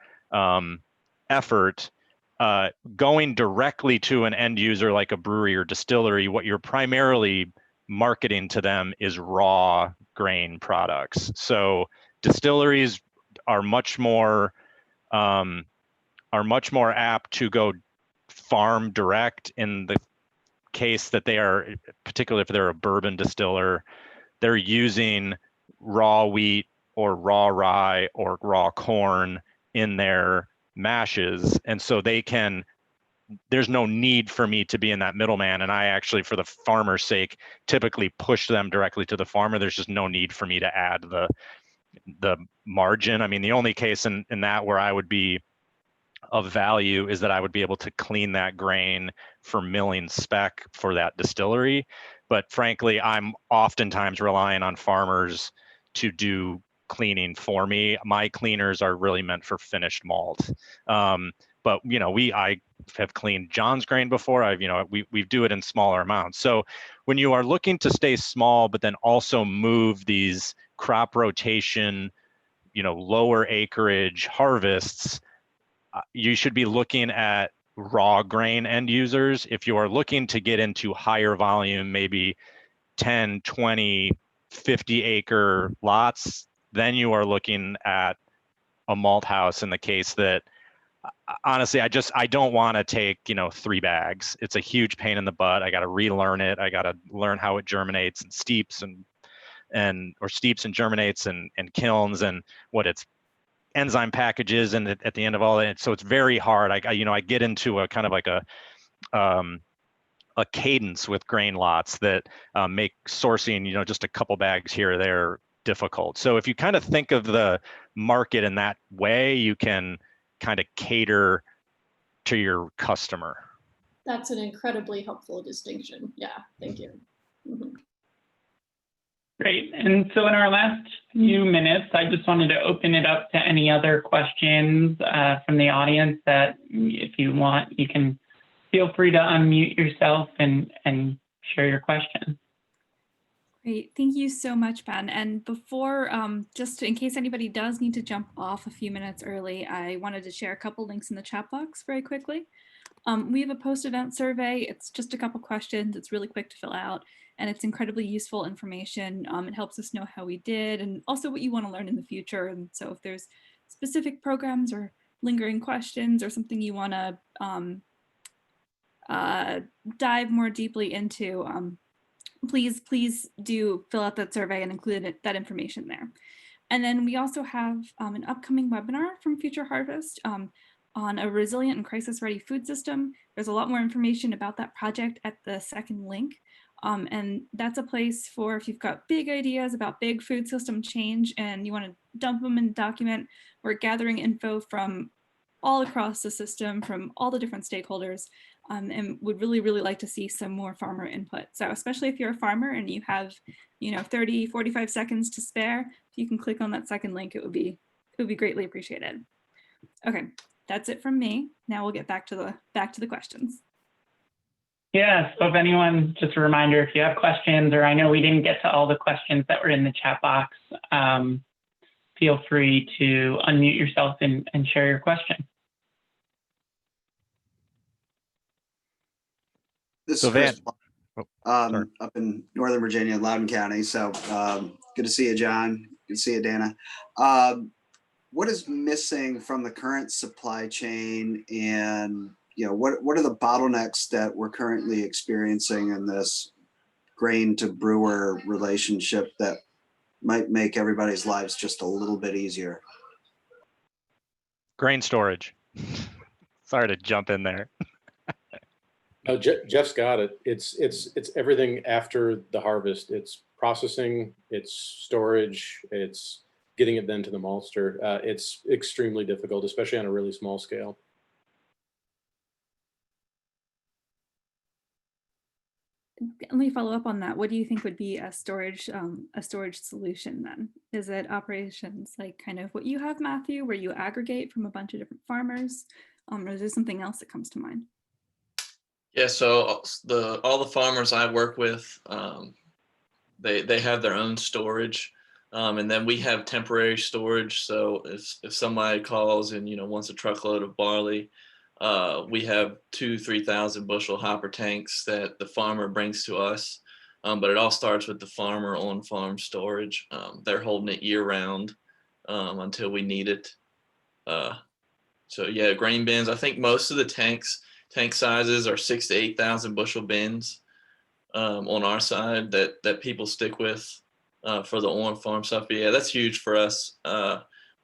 S6: effort. Going directly to an end user like a brewery or distillery, what you're primarily marketing to them is raw grain products. So distilleries are much more apt to go farm direct in the case that they are, particularly if they're a bourbon distiller, they're using raw wheat or raw rye or raw corn in their mashes, and so there's no need for me to be in that middleman, and I actually, for the farmer's sake, typically push them directly to the farmer. There's just no need for me to add the margin. I mean, the only case in that where I would be of value is that I would be able to clean that grain for milling spec for that distillery. But frankly, I'm oftentimes relying on farmers to do cleaning for me. My cleaners are really meant for finished malt. but I have cleaned John's grain before. We do it in smaller amounts. So when you are looking to stay small, but then also move these crop rotation, lower acreage harvests, you should be looking at raw grain end users. If you are looking to get into higher volume, maybe 10, 20, 50 acre lots, then you are looking at a malt house in the case that, honestly, I don't want to take, 3 bags. It's a huge pain in the butt. I got to relearn it. I got to learn how it germinates and steeps or steeps and germinates and kilns and what its enzyme packages and at the end of all that. So it's very hard. I get into a kind of like a cadence with grain lots that make sourcing, just a couple bags here or there difficult. So if you kind of think of the market in that way, you can kind of cater to your customer.
S9: That's an incredibly helpful distinction. Yeah, thank you. Mhm.
S2: Great. And so in our last few minutes, I just wanted to open it up to any other questions from the audience that if you want, you can feel free to unmute yourself and share your question.
S1: Great. Thank you so much, Ben. And before, just in case anybody does need to jump off a few minutes early, I wanted to share a couple links in the chat box very quickly. We have a post-event survey. It's just a couple questions. It's really quick to fill out, and it's incredibly useful information. It helps us know how we did and also what you want to learn in the future. And so if there's specific programs or lingering questions or something you want to dive more deeply into, please do fill out that survey and include that information there. And then we also have an upcoming webinar from Future Harvest on a resilient and crisis-ready food system. There's a lot more information about that project at the second link. And that's a place for if you've got big ideas about big food system change and you want to dump them in a document. We're gathering info from all across the system, from all the different stakeholders, and would really, really like to see some more farmer input. So especially if you're a farmer and you have, 30, 45 seconds to spare, if you can click on that second link, it would be greatly appreciated. Okay, that's it from me. Now we'll get back to the questions.
S2: Yeah, so if anyone, just a reminder, if you have questions, or I know we didn't get to all the questions that were in the chat box, feel free to unmute yourself and share your
S10: This
S6: So
S10: is Chris,
S6: Van,
S10: up in Northern Virginia, Loudoun County. So good to see you, John. Good to see you, Dana. What is missing from the current supply chain, and what are the bottlenecks that we're currently experiencing in this grain to brewer relationship that might make everybody's lives just a little bit easier?
S6: grain storage. Sorry to jump in there.
S7: No, Jeff's got it. It's everything after the harvest. It's processing, it's storage, it's getting it then to the maltster. It's extremely difficult, especially on a really small scale.
S1: Let me follow up on that. What do you think would be a storage solution then? Is it operations like kind of what you have, Matthew, where you aggregate from a bunch of different farmers, or is there something else that comes to mind?
S5: Yeah, so all the farmers I work with, they have their own storage, and then we have temporary storage. So if somebody calls and wants a truckload of barley, we have 2,000-3,000 bushel hopper tanks that the farmer brings to us. But it all starts with the farmer on farm storage. They're holding it year round until we need it. So yeah, grain bins. I think most of the tank sizes are 6,000 to 8,000 bushel bins on our side that people stick with for the on farm stuff. But yeah, that's huge for us.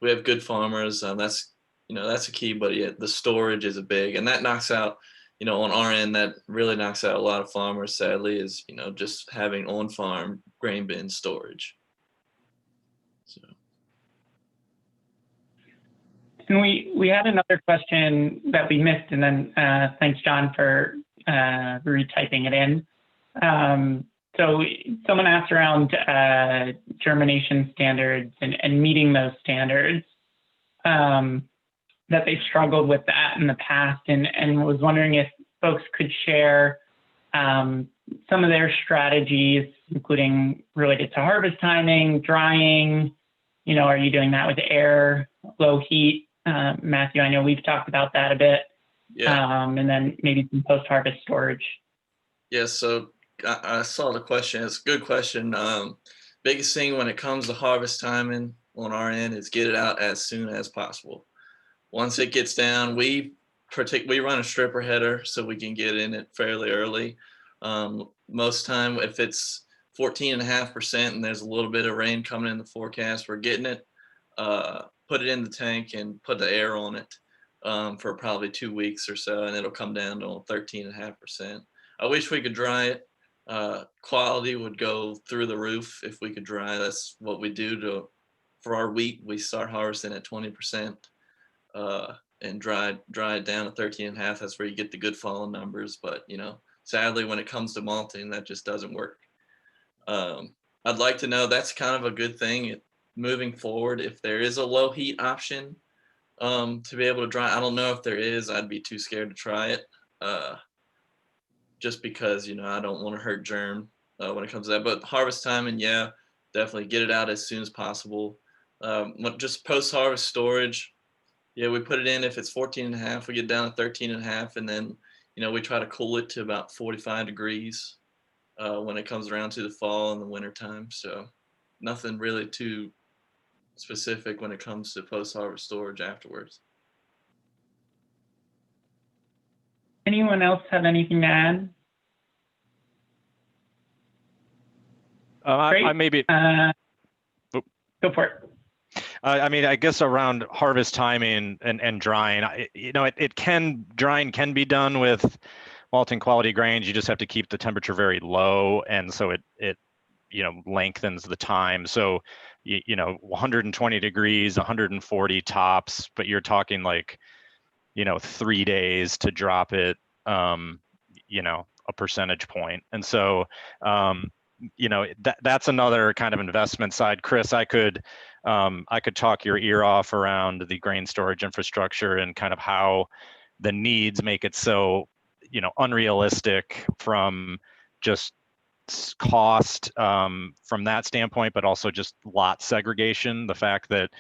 S5: We have good farmers. That's a key. But yeah, the storage is a big, and that knocks out. On our end, that really knocks out a lot of farmers. Sadly, is just having on farm grain bin storage. So.
S2: And we had another question that we missed, and then thanks, John, for retyping it in. So someone asked around germination standards and meeting those standards. that they struggled with that in the past, and was wondering if folks could share some of their strategies, including related to harvest timing, drying. Are you doing that with air, low heat? Matthew, I know we've talked about that a bit.
S5: Yeah.
S2: And then maybe some post-harvest storage.
S5: Yeah. So I saw the question. It's a good question. Biggest thing when it comes to harvest timing on our end is get it out as soon as possible. Once it gets down, we run a stripper header so we can get in it fairly early. Most time, if it's 14.5% and there's a little bit of rain coming in the forecast, we're getting it, put it in the tank and put the air on it for probably 2 weeks or so, and it'll come down to 13.5%. I wish we could dry it. Quality would go through the roof if we could dry. That's what we do for our wheat. We start harvesting at 20%. And dry it down to 13.5. That's where you get the good falling numbers. But sadly, when it comes to malting, that just doesn't work. I'd like to know, that's kind of a good thing moving forward. If there is a low heat option to be able to dry, I don't know if there is. I'd be too scared to try it, just because I don't want to hurt germ when it comes to that. But harvest timing, yeah, definitely get it out as soon as possible. Just post-harvest storage. Yeah, we put it in if it's 14.5, we get down to 13.5, and then, we try to cool it to about 45 degrees when it comes around to the fall and the winter time. So nothing really too specific when it comes to post-harvest storage afterwards.
S2: Anyone else have anything to add? Great.
S6: I maybe
S2: Go for it.
S6: I mean, I guess around harvest timing and drying, drying can be done with malting quality grains. You just have to keep the temperature very low, and so it lengthens the time. So 120 degrees, 140 tops, but you're talking like 3 days to drop it, a percentage point. And so that's another kind of investment side. Chris, I could talk your ear off around the grain storage infrastructure and kind of how the needs make it so unrealistic from just cost from that standpoint, but also just lot segregation. The fact that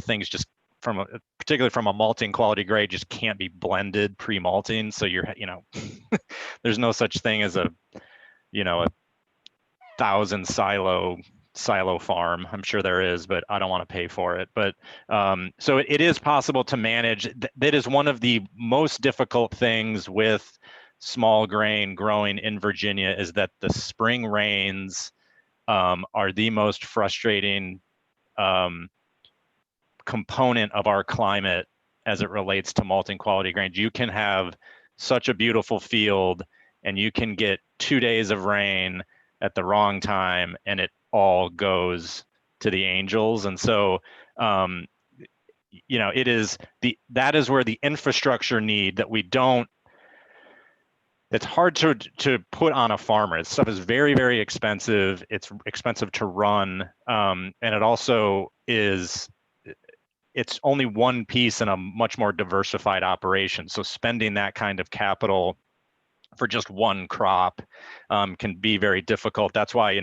S6: things just particularly from a malting quality grade just can't be blended pre-malting. So there's no such thing as a 1,000 silo farm. I'm sure there is, but I don't want to pay for it. But so it is possible to manage. That is one of the most difficult things with small grain growing in Virginia, is that the spring rains are the most frustrating component of our climate as it relates to malting quality grains. You can have such a beautiful field and you can get 2 days of rain at the wrong time and it all goes to the angels. And so that is where the infrastructure need that we don't, it's hard to put on a farmer. This stuff is very, very expensive. It's expensive to run. And it also it's only one piece in a much more diversified operation. So spending that kind of capital for just one crop can be very difficult. That's why,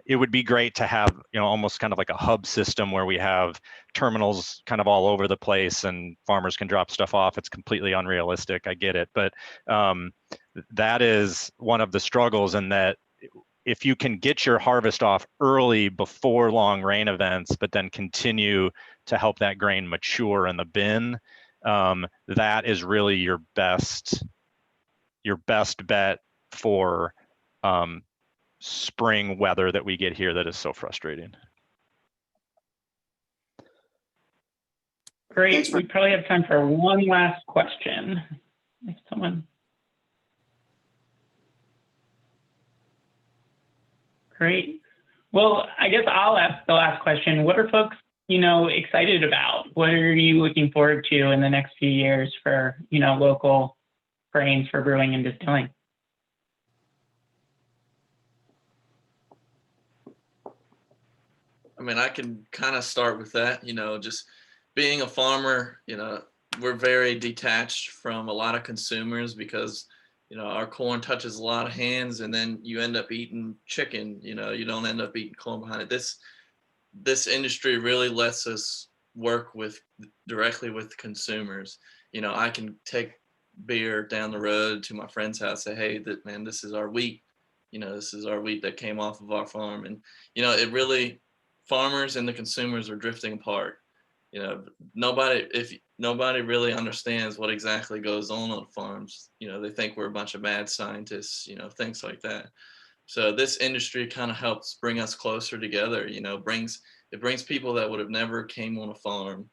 S6: it would be great to have, almost kind of like a hub system where we have terminals kind of all over the place and farmers can drop stuff off. It's completely unrealistic. I get it. But that is one of the struggles, in that if you can get your harvest off early before long rain events, but then continue to help that grain mature in the bin, that is really your best bet for spring weather that we get here that is so frustrating.
S2: Great. We probably have time for one last question. If someone. Great. Well, I guess I'll ask the last question. What are folks, excited about? What are you looking forward to in the next few years for, local grains for brewing and distilling?
S5: I mean, I can kind of start with that, just being a farmer, we're very detached from a lot of consumers because, you know, our corn touches a lot of hands, and then you end up eating chicken. You know, you don't end up eating corn behind it. This industry really lets us work with directly with consumers. You know, I can take beer down the road to my friend's house, say, hey, this is our wheat. You know, this is our wheat that came off of our farm. And, you know, it really, farmers and the consumers are drifting apart. You know, nobody really understands what exactly goes on farms. You know, they think we're a bunch of mad scientists, you know, things like that. So this industry kind of helps bring us closer together. You know, it brings people that would have never came on a farm,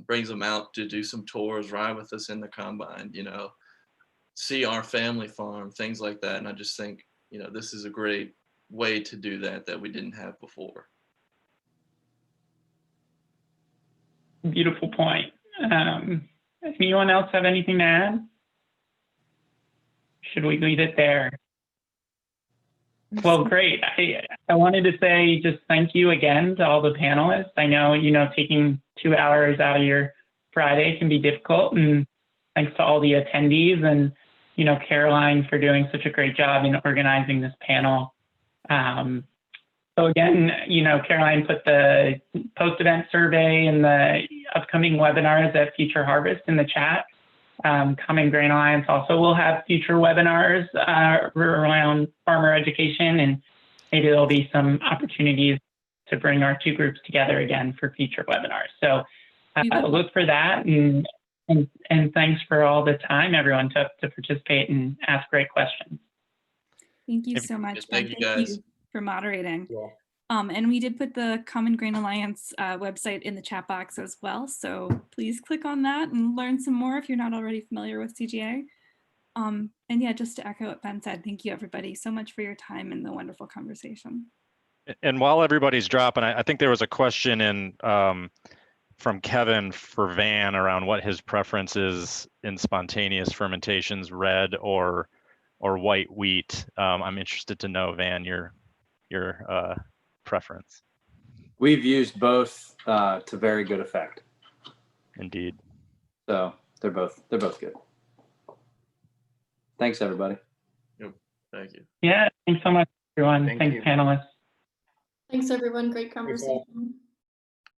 S5: brings them out to do some tours, ride with us in the combine, you know, see our family farm, things like that. And I just think, you know, this is a great way to do that we didn't have before.
S2: Beautiful point. Anyone else have anything to add? Should we leave it there? Well, great. I wanted to say just thank you again to all the panelists. I know, you know, taking 2 hours out of your Friday can be difficult, and thanks to all the attendees and, you know, Caroline for doing such a great job in organizing this panel. So again, you know, Caroline put the post-event survey and the upcoming webinars at Future Harvest in the chat. Common Grain Alliance also will have future webinars around farmer education, and maybe there'll be some opportunities to bring our two groups together again for future webinars. So look for that, and thanks for all the time everyone took to participate and ask great questions.
S1: Thank you so much, Ben.
S5: Thank you guys
S1: for moderating.
S7: Yeah.
S1: And we did put the Common Grain Alliance website in the chat box as well. So please click on that and learn some more if you're not already familiar with CGA. And yeah, just to echo what Ben said, thank you everybody so much for your time and the wonderful conversation.
S6: And while everybody's dropping, I think there was a question in from Kevin for Van around what his preference is in spontaneous fermentations, red or white wheat. I'm interested to know, Van, your preference.
S11: We've used both to very good effect.
S6: Indeed.
S11: So they're both good. Thanks, everybody.
S5: Yep. Thank you.
S2: Yeah, thanks so much, everyone.
S4: Thank
S2: Thanks,
S4: you.
S2: panelists.
S9: Thanks, everyone. Great conversation.